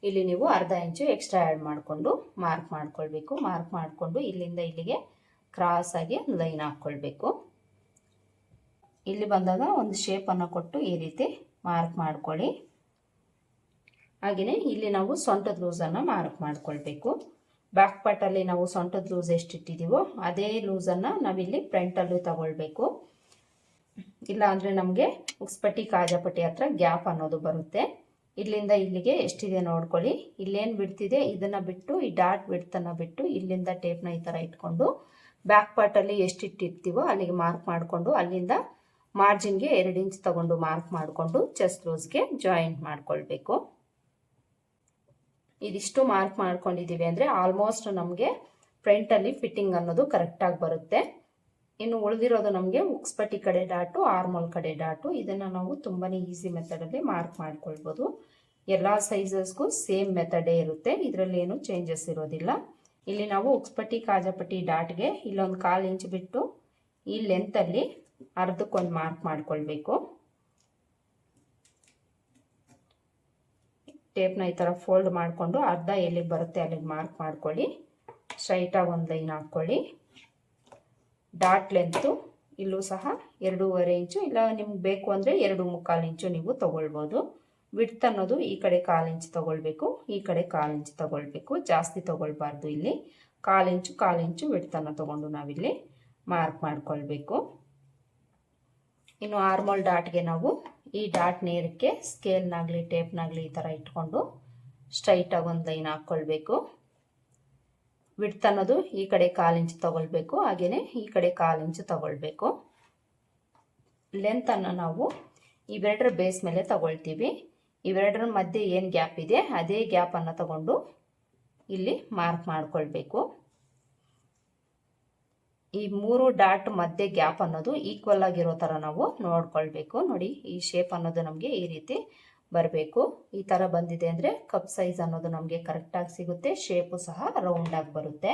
[SPEAKER 1] ಇಲ್ಲಿ ನೀವು ಅರ್ಧ ಇಂಚು ಎಕ್ಸ್ಟ್ರಾ ಆ್ಯಡ್ ಮಾಡಿಕೊಂಡು ಮಾರ್ಕ್ ಮಾಡ್ಕೊಳ್ಬೇಕು. ಮಾರ್ಕ್ ಮಾಡಿಕೊಂಡು ಇಲ್ಲಿಂದ ಇಲ್ಲಿಗೆ ಕ್ರಾಸಾಗಿ ಲೈನ್ ಹಾಕ್ಕೊಳ್ಬೇಕು. ಇಲ್ಲಿ ಬಂದಾಗ ಒಂದು ಶೇಪನ್ನು ಕೊಟ್ಟು ಈ ರೀತಿ ಮಾರ್ಕ್ ಮಾಡ್ಕೊಳ್ಳಿ. ಹಾಗೆಯೇ ಇಲ್ಲಿ ನಾವು ಸೊಂಟದ ಲೂಸನ್ನು ಮಾರ್ಕ್ ಮಾಡ್ಕೊಳ್ಬೇಕು. ಬ್ಯಾಕ್ ಪಾರ್ಟಲ್ಲಿ ನಾವು ಸೊಂಟದ ಲೂಸ್ ಎಷ್ಟಿಟ್ಟಿದ್ದೀವೋ ಅದೇ ಲೂಸನ್ನು ನಾವಿಲ್ಲಿ ಫ್ರಂಟಲ್ಲೂ ತಗೊಳ್ಬೇಕು. ಇಲ್ಲ ಅಂದರೆ ನಮಗೆ ಉಕ್ಸ್ಪಟ್ಟಿ ಕಾಜಾಪಟ್ಟಿ ಹತ್ರ ಗ್ಯಾಪ್ ಅನ್ನೋದು ಬರುತ್ತೆ. ಇಲ್ಲಿಂದ ಇಲ್ಲಿಗೆ ಎಷ್ಟಿದೆ ನೋಡ್ಕೊಳ್ಳಿ. ಇಲ್ಲೇನು ಬಿಡ್ತಿದೆ ಇದನ್ನು ಬಿಟ್ಟು ಈ ಡಾಟ್ ಬಿಡ್ತನ್ನು ಬಿಟ್ಟು ಇಲ್ಲಿಂದ ಟೇಪ್ನ ಈ ಥರ ಇಟ್ಕೊಂಡು ಬ್ಯಾಕ್ ಪಾರ್ಟಲ್ಲಿ ಎಷ್ಟಿಟ್ಟಿರ್ತೀವೋ ಅಲ್ಲಿಗೆ ಮಾರ್ಕ್ ಮಾಡಿಕೊಂಡು ಅಲ್ಲಿಂದ ಮಾರ್ಜಿನ್ಗೆ 2 ಇಂಚ್ ತಗೊಂಡು ಮಾರ್ಕ್ ಮಾಡಿಕೊಂಡು ಚೆಸ್ಟ್ ಲೂಸ್ಗೆ ಜಾಯಿಂಟ್ ಮಾಡ್ಕೊಳ್ಬೇಕು. ಇದಿಷ್ಟು ಮಾರ್ಕ್ ಮಾಡ್ಕೊಂಡಿದ್ದೀವಿ ಅಂದರೆ ಆಲ್ಮೋಸ್ಟ್ ನಮಗೆ ಫ್ರಂಟಲ್ಲಿ ಫಿಟ್ಟಿಂಗ್ ಅನ್ನೋದು ಕರೆಕ್ಟಾಗಿ ಬರುತ್ತೆ. ಇನ್ನು ಉಳಿದಿರೋದು ನಮಗೆ ಉಕ್ಸ್ಪಟ್ಟಿ ಕಡೆ ಡಾಟು, ಆರ್ಮೋಲ್ ಕಡೆ ಡಾಟು. ಇದನ್ನು ನಾವು ತುಂಬಾ ಈಸಿ ಮೆಥಡಲ್ಲಿ ಮಾರ್ಕ್ ಮಾಡ್ಕೊಳ್ಬೋದು. ಎಲ್ಲ ಸೈಜಸ್ಗೂ ಸೇಮ್ ಮೆಥಡೇ ಇರುತ್ತೆ, ಇದರಲ್ಲಿ ಏನು ಚೇಂಜಸ್ ಇರೋದಿಲ್ಲ. ಇಲ್ಲಿ ನಾವು ಉಕ್ಸ್ಪಟ್ಟಿ ಕಾಜಾಪಟ್ಟಿ ಡಾಟ್ಗೆ ಇಲ್ಲೊಂದು 1/4 ಇಂಚ್ ಬಿಟ್ಟು ಈ ಲೆಂತಲ್ಲಿ ಅರ್ಧಕ್ಕೊಂದು ಮಾರ್ಕ್ ಮಾಡ್ಕೊಳ್ಬೇಕು. ಟೇಪ್ನ ಈ ಥರ ಫೋಲ್ಡ್ ಮಾಡಿಕೊಂಡು ಅರ್ಧ ಎಲ್ಲಿಗೆ ಬರುತ್ತೆ ಅಲ್ಲಿಗೆ ಮಾರ್ಕ್ ಮಾಡ್ಕೊಳ್ಳಿ. ಸ್ಟ್ರೈಟಾಗಿ ಒಂದು ಲೈನ್ ಹಾಕ್ಕೊಳ್ಳಿ. ಡಾಟ್ ಲೆಂತು ಇಲ್ಲೂ ಸಹ 2.5 ಇಂಚು, ಇಲ್ಲ ನಿಮ್ಗೆ ಬೇಕು ಅಂದರೆ 2.25 ಇಂಚು ನೀವು ತೊಗೊಳ್ಬೋದು. ವಿಡ್ತ್ ಅನ್ನೋದು ಈ ಕಡೆ 1/4 ಇಂಚ್ ತೊಗೊಳ್ಬೇಕು, ಈ ಕಡೆ 1/4 ಇಂಚ್ ತೊಗೊಳ್ಬೇಕು, ಜಾಸ್ತಿ ತೊಗೊಳ್ಬಾರ್ದು. ಇಲ್ಲಿ 1/4 ಇಂಚು ವಿಡ್ತನ್ನು ತೊಗೊಂಡು ನಾವಿಲ್ಲಿ ಮಾರ್ಕ್ ಮಾಡ್ಕೊಳ್ಬೇಕು. ಇನ್ನು ಆರ್ಮೋಲ್ ಡಾಟ್ಗೆ ನಾವು ಈ ಡಾಟ್ ನೇರಕ್ಕೆ ಸ್ಕೇಲ್ನಾಗಲಿ ಟೇಪ್ನಾಗಲಿ ಈ ಥರ ಇಟ್ಕೊಂಡು ಸ್ಟ್ರೈಟಾಗಿ ಒಂದು ಲೈನ್ ಹಾಕ್ಕೊಳ್ಬೇಕು. ವಿಡ್ತ್ ಅನ್ನೋದು ಈ ಕಡೆ 1/4 ಇಂಚ್ ತೊಗೊಳ್ಬೇಕು, ಹಾಗೆಯೇ ಈ ಕಡೆ 1/4 ಇಂಚು ತೊಗೊಳ್ಬೇಕು. ಲೆಂತನ್ನು ನಾವು ಇವೆರಡರ ಬೇಸ್ ಮೇಲೆ ತಗೊಳ್ತೀವಿ. ಇವೆರಡರ ಮಧ್ಯೆ ಏನು ಗ್ಯಾಪ್ ಇದೆ ಅದೇ ಗ್ಯಾಪನ್ನು ತಗೊಂಡು ಇಲ್ಲಿ ಮಾರ್ಕ್ ಮಾಡ್ಕೊಳ್ಬೇಕು. ಈ 3 ಡಾಟ್ ಮಧ್ಯೆ ಗ್ಯಾಪ್ ಅನ್ನೋದು ಈಕ್ವಲ್ ಆಗಿರೋ ಥರ ನಾವು ನೋಡ್ಕೊಳ್ಬೇಕು. ನೋಡಿ ಈ ಶೇಪ್ ಅನ್ನೋದು ನಮಗೆ ಈ ರೀತಿ ಬರಬೇಕು. ಈ ಥರ ಬಂದಿದೆ ಅಂದರೆ ಕಪ್ ಸೈಜ್ ಅನ್ನೋದು ನಮಗೆ ಕರೆಕ್ಟಾಗಿ ಸಿಗುತ್ತೆ, ಶೇಪು ಸಹ ರೌಂಡಾಗಿ ಬರುತ್ತೆ.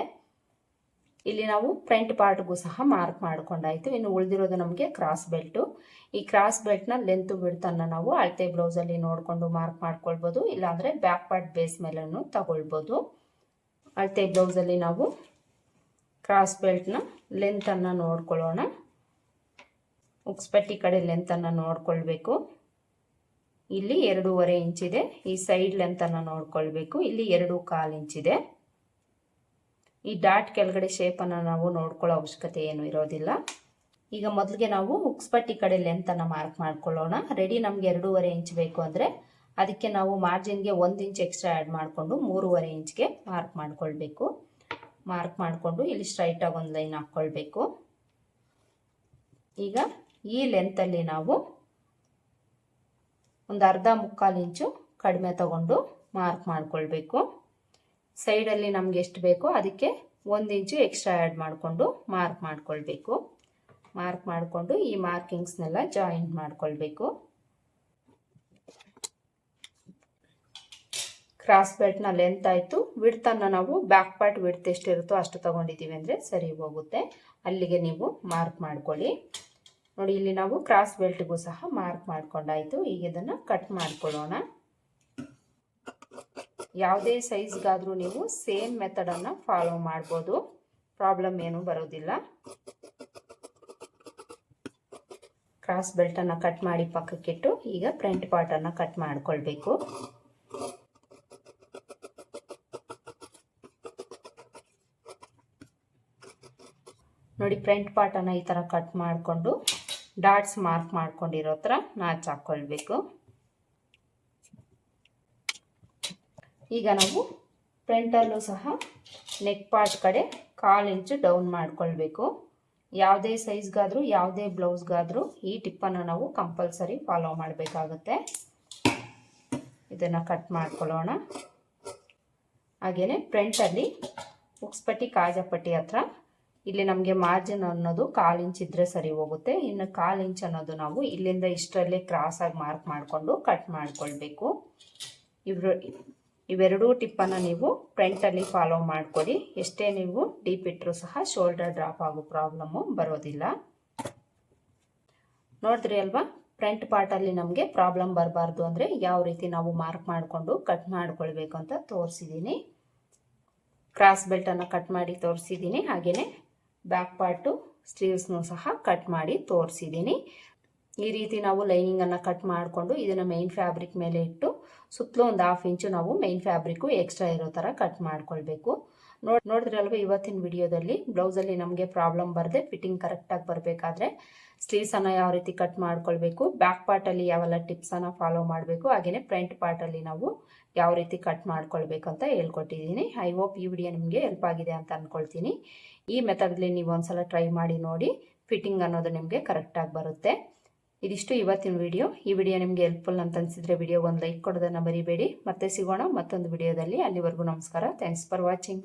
[SPEAKER 1] ಇಲ್ಲಿ ನಾವು ಫ್ರಂಟ್ ಪಾರ್ಟ್ಗೂ ಸಹ ಮಾರ್ಕ್ ಮಾಡ್ಕೊಂಡಾಯ್ತು. ಇನ್ನು ಉಳಿದಿರೋದು ನಮಗೆ ಕ್ರಾಸ್ ಬೆಲ್ಟು. ಈ ಕ್ರಾಸ್ ಬೆಲ್ಟ್ನ ಲೆಂತ್ ಬಿಡ್ತನ್ನ ನಾವು ಅಳತೆ ಬ್ಲೌಸಲ್ಲಿ ನೋಡಿಕೊಂಡು ಮಾರ್ಕ್ ಮಾಡ್ಕೊಳ್ಬೋದು, ಇಲ್ಲಾಂದರೆ ಬ್ಯಾಕ್ ಪಾರ್ಟ್ ಬೇಸ್ ಮೇಲೂ ತಗೊಳ್ಬೋದು. ಅಳತೆ ಬ್ಲೌಸಲ್ಲಿ ನಾವು ಕ್ರಾಸ್ ಬೆಲ್ಟ್ನ ಲೆಂತನ್ನು ನೋಡ್ಕೊಳ್ಳೋಣ. ಉಕ್ಸ್ಪಟ್ಟಿ ಕಡೆ ಲೆಂತನ್ನು ನೋಡ್ಕೊಳ್ಬೇಕು. ಇಲ್ಲಿ 2.5 ಇಂಚಿದೆ. ಈ ಸೈಡ್ ಲೆಂತನ್ನು ನೋಡ್ಕೊಳ್ಬೇಕು. ಇಲ್ಲಿ 2.25 ಇಂಚಿದೆ. ಈ ಡಾಟ್ ಕೆಳಗಡೆ ಶೇಪನ್ನು ನಾವು ನೋಡ್ಕೊಳ್ಳೋ ಅವಶ್ಯಕತೆ ಏನು ಇರೋದಿಲ್ಲ. ಈಗ ಮೊದಲಿಗೆ ನಾವು ಉಕ್ಸ್ಪಟ್ಟಿ ಕಡೆ ಲೆಂತನ್ನು ಮಾರ್ಕ್ ಮಾಡ್ಕೊಳ್ಳೋಣ. ರೆಡಿ ನಮಗೆ 2.5 ಇಂಚ್ ಬೇಕು ಅಂದರೆ ಅದಕ್ಕೆ ನಾವು ಮಾರ್ಜಿನ್ಗೆ 1 ಇಂಚ್ ಎಕ್ಸ್ಟ್ರಾ ಆ್ಯಡ್ ಮಾಡಿಕೊಂಡು 3.5 ಇಂಚ್ಗೆ ಮಾರ್ಕ್ ಮಾಡ್ಕೊಳ್ಬೇಕು. ಮಾರ್ಕ್ ಮಾಡಿಕೊಂಡು ಇಲ್ಲಿ ಸ್ಟ್ರೈಟಾಗಿ ಒಂದು ಲೈನ್ ಹಾಕ್ಕೊಳ್ಬೇಕು. ಈಗ ಈ ಲೆಂತಲ್ಲಿ ನಾವು ಒಂದು ಅರ್ಧ ಮುಕ್ಕಾಲು ಇಂಚು ಕಡಿಮೆ ತಗೊಂಡು ಮಾರ್ಕ್ ಮಾಡ್ಕೊಳ್ಬೇಕು. ಸೈಡಲ್ಲಿ ನಮ್ಗೆ ಎಷ್ಟು ಬೇಕೋ ಅದಕ್ಕೆ 1 ಇಂಚು ಎಕ್ಸ್ಟ್ರಾ ಆ್ಯಡ್ ಮಾಡಿಕೊಂಡು ಮಾರ್ಕ್ ಮಾಡ್ಕೊಳ್ಬೇಕು. ಮಾರ್ಕ್ ಮಾಡಿಕೊಂಡು ಈ ಮಾರ್ಕಿಂಗ್ಸ್ನೆಲ್ಲ ಜಾಯಿಂಟ್ ಮಾಡ್ಕೊಳ್ಬೇಕು. ಕ್ರಾಸ್ ಬೆಲ್ಟ್ನ ಲೆಂತ್ ಆಯಿತು. ವಿಡ್ತನ್ನು ನಾವು ಬ್ಯಾಕ್ ಪಾರ್ಟ್ ವಿಡ್ತ್ ಎಷ್ಟಿರುತ್ತೋ ಅಷ್ಟು ತೊಗೊಂಡಿದ್ದೀವಿ ಅಂದರೆ ಸರಿ ಹೋಗುತ್ತೆ. ಅಲ್ಲಿಗೆ ನೀವು ಮಾರ್ಕ್ ಮಾಡ್ಕೊಳ್ಳಿ. ನೋಡಿ, ಇಲ್ಲಿ ನಾವು ಕ್ರಾಸ್ ಬೆಲ್ಟ್ಗೂ ಸಹ ಮಾರ್ಕ್ ಮಾಡ್ಕೊಂಡಾಯಿತು. ಈಗ ಇದನ್ನು ಕಟ್ ಮಾಡ್ಕೊಳ್ಳೋಣ. ಯಾವುದೇ ಸೈಜ್ಗಾದರೂ ನೀವು ಸೇಮ್ ಮೆಥಡನ್ನು ಫಾಲೋ ಮಾಡ್ಬೋದು, ಪ್ರಾಬ್ಲಮ್ ಏನೂ ಬರೋದಿಲ್ಲ. ಕ್ರಾಸ್ ಬೆಲ್ಟನ್ನು ಕಟ್ ಮಾಡಿ ಪಕ್ಕಕ್ಕಿಟ್ಟು ಈಗ ಫ್ರಂಟ್ ಪಾರ್ಟನ್ನು ಕಟ್ ಮಾಡ್ಕೊಳ್ಬೇಕು. ನೋಡಿ, ಫ್ರಂಟ್ ಪಾರ್ಟನ್ನು ಈ ಥರ ಕಟ್ ಮಾಡಿಕೊಂಡು ಡಾಟ್ಸ್ ಮಾರ್ಕ್ ಮಾಡ್ಕೊಂಡಿರೋ ಹತ್ರ ನಾಚ್ ಹಾಕ್ಕೊಳ್ಬೇಕು. ಈಗ ನಾವು ಫ್ರಂಟಲ್ಲೂ ಸಹ ನೆಕ್ ಪಾರ್ಟ್ ಕಡೆ 1/4 ಇಂಚು ಡೌನ್ ಮಾಡ್ಕೊಳ್ಬೇಕು. ಯಾವುದೇ ಸೈಜ್ಗಾದರೂ ಯಾವುದೇ ಬ್ಲೌಸ್ಗಾದರೂ ಈ ಟಿಪ್ಪನ್ನು ನಾವು ಕಂಪಲ್ಸರಿ ಫಾಲೋ ಮಾಡಬೇಕಾಗುತ್ತೆ. ಇದನ್ನು ಕಟ್ ಮಾಡ್ಕೊಳ್ಳೋಣ. ಹಾಗೆಯೇ ಫ್ರಂಟಲ್ಲಿ ಉಕ್ಸ್ಪಟ್ಟಿ ಕಾಜಾಪಟ್ಟಿ ಹತ್ರ ಇಲ್ಲಿ ನಮಗೆ ಮಾರ್ಜಿನ್ ಅನ್ನೋದು 1/4 ಇಂಚ್ ಇದ್ದರೆ ಸರಿ ಹೋಗುತ್ತೆ. ಇನ್ನು 1/4 ಇಂಚ್ ಅನ್ನೋದು ನಾವು ಇಲ್ಲಿಂದ ಇಷ್ಟರಲ್ಲೇ ಕ್ರಾಸಾಗಿ ಮಾರ್ಕ್ ಮಾಡಿಕೊಂಡು ಕಟ್ ಮಾಡ್ಕೊಳ್ಬೇಕು. ಇವೆರಡೂ ಟಿಪ್ಪನ್ನು ನೀವು ಫ್ರಂಟಲ್ಲಿ ಫಾಲೋ ಮಾಡ್ಕೊಳ್ಳಿ. ಎಷ್ಟೇ ನೀವು ಡೀಪ್ ಇಟ್ಟರೂ ಸಹ ಶೋಲ್ಡರ್ ಡ್ರಾಪ್ ಆಗೋ ಪ್ರಾಬ್ಲಮ್ಮು ಬರೋದಿಲ್ಲ. ನೋಡಿದ್ರಿ ಅಲ್ವಾ, ಫ್ರಂಟ್ ಪಾರ್ಟಲ್ಲಿ ನಮಗೆ ಪ್ರಾಬ್ಲಮ್ ಬರಬಾರ್ದು ಅಂದರೆ ಯಾವ ರೀತಿ ನಾವು ಮಾರ್ಕ್ ಮಾಡಿಕೊಂಡು ಕಟ್ ಮಾಡ್ಕೊಳ್ಬೇಕು ಅಂತ ತೋರಿಸಿದ್ದೀನಿ. ಕ್ರಾಸ್ ಬೆಲ್ಟನ್ನು ಕಟ್ ಮಾಡಿ ತೋರಿಸಿದ್ದೀನಿ. ಹಾಗೆಯೇ ಬ್ಯಾಕ್ ಪಾರ್ಟು ಸ್ಲೀವ್ಸ್ನೂ ಸಹ ಕಟ್ ಮಾಡಿ ತೋರಿಸಿದ್ದೀನಿ. ಈ ರೀತಿ ನಾವು ಲೈನಿಂಗನ್ನು ಕಟ್ ಮಾಡಿಕೊಂಡು ಇದನ್ನು ಮೈನ್ ಫ್ಯಾಬ್ರಿಕ್ ಮೇಲೆ ಇಟ್ಟು ಸುತ್ತಲೂ ಒಂದು 1/2 ಇಂಚು ನಾವು ಮೈನ್ ಫ್ಯಾಬ್ರಿಕ್ಕು ಎಕ್ಸ್ಟ್ರಾ ಇರೋ ಥರ ಕಟ್ ಮಾಡ್ಕೊಳ್ಬೇಕು. ನೋಡಿದ್ರಲ್ವ ಇವತ್ತಿನ ವಿಡಿಯೋದಲ್ಲಿ ಬ್ಲೌಸಲ್ಲಿ ನಮಗೆ ಪ್ರಾಬ್ಲಮ್ ಬರದೆ ಫಿಟ್ಟಿಂಗ್ ಕರೆಕ್ಟಾಗಿ ಬರಬೇಕಾದ್ರೆ ಸ್ಲೀವ್ಸನ್ನು ಯಾವ ರೀತಿ ಕಟ್ ಮಾಡ್ಕೊಳ್ಬೇಕು, ಬ್ಯಾಕ್ ಪಾರ್ಟಲ್ಲಿ ಯಾವೆಲ್ಲ ಟಿಪ್ಸನ್ನು ಫಾಲೋ ಮಾಡಬೇಕು, ಹಾಗೆಯೇ ಫ್ರಂಟ್ ಪಾರ್ಟಲ್ಲಿ ನಾವು ಯಾವ ರೀತಿ ಕಟ್ ಮಾಡ್ಕೊಳ್ಬೇಕು ಅಂತ ಹೇಳ್ಕೊಟ್ಟಿದ್ದೀನಿ. ಐ ಹೋಪ್ ಈ ವಿಡಿಯೋ ನಿಮಗೆ ಹೆಲ್ಪ್ ಆಗಿದೆ ಅಂತ ಅಂದ್ಕೊಳ್ತೀನಿ. ಈ ಮೆಥಡಲ್ಲಿ ನೀವು ಒಂದ್ಸಲ ಟ್ರೈ ಮಾಡಿ ನೋಡಿ, ಫಿಟ್ಟಿಂಗ್ ಅನ್ನೋದು ನಿಮಗೆ ಕರೆಕ್ಟಾಗಿ ಬರುತ್ತೆ. ಇದಿಷ್ಟು ಇವತ್ತಿನ ವಿಡಿಯೋ. ಈ ವಿಡಿಯೋ ನಿಮಗೆ ಹೆಲ್ಪ್ಫುಲ್ ಅಂತ ಅನಿಸಿದರೆ ವಿಡಿಯೋಗೆ ಒಂದು ಲೈಕ್ ಕೊಡೋದನ್ನು ಮರಿಬೇಡಿ. ಮತ್ತೆ ಸಿಗೋಣ ಮತ್ತೊಂದು ವಿಡಿಯೋದಲ್ಲಿ. ಅಲ್ಲಿವರೆಗೂ ನಮಸ್ಕಾರ. Thanks for watching.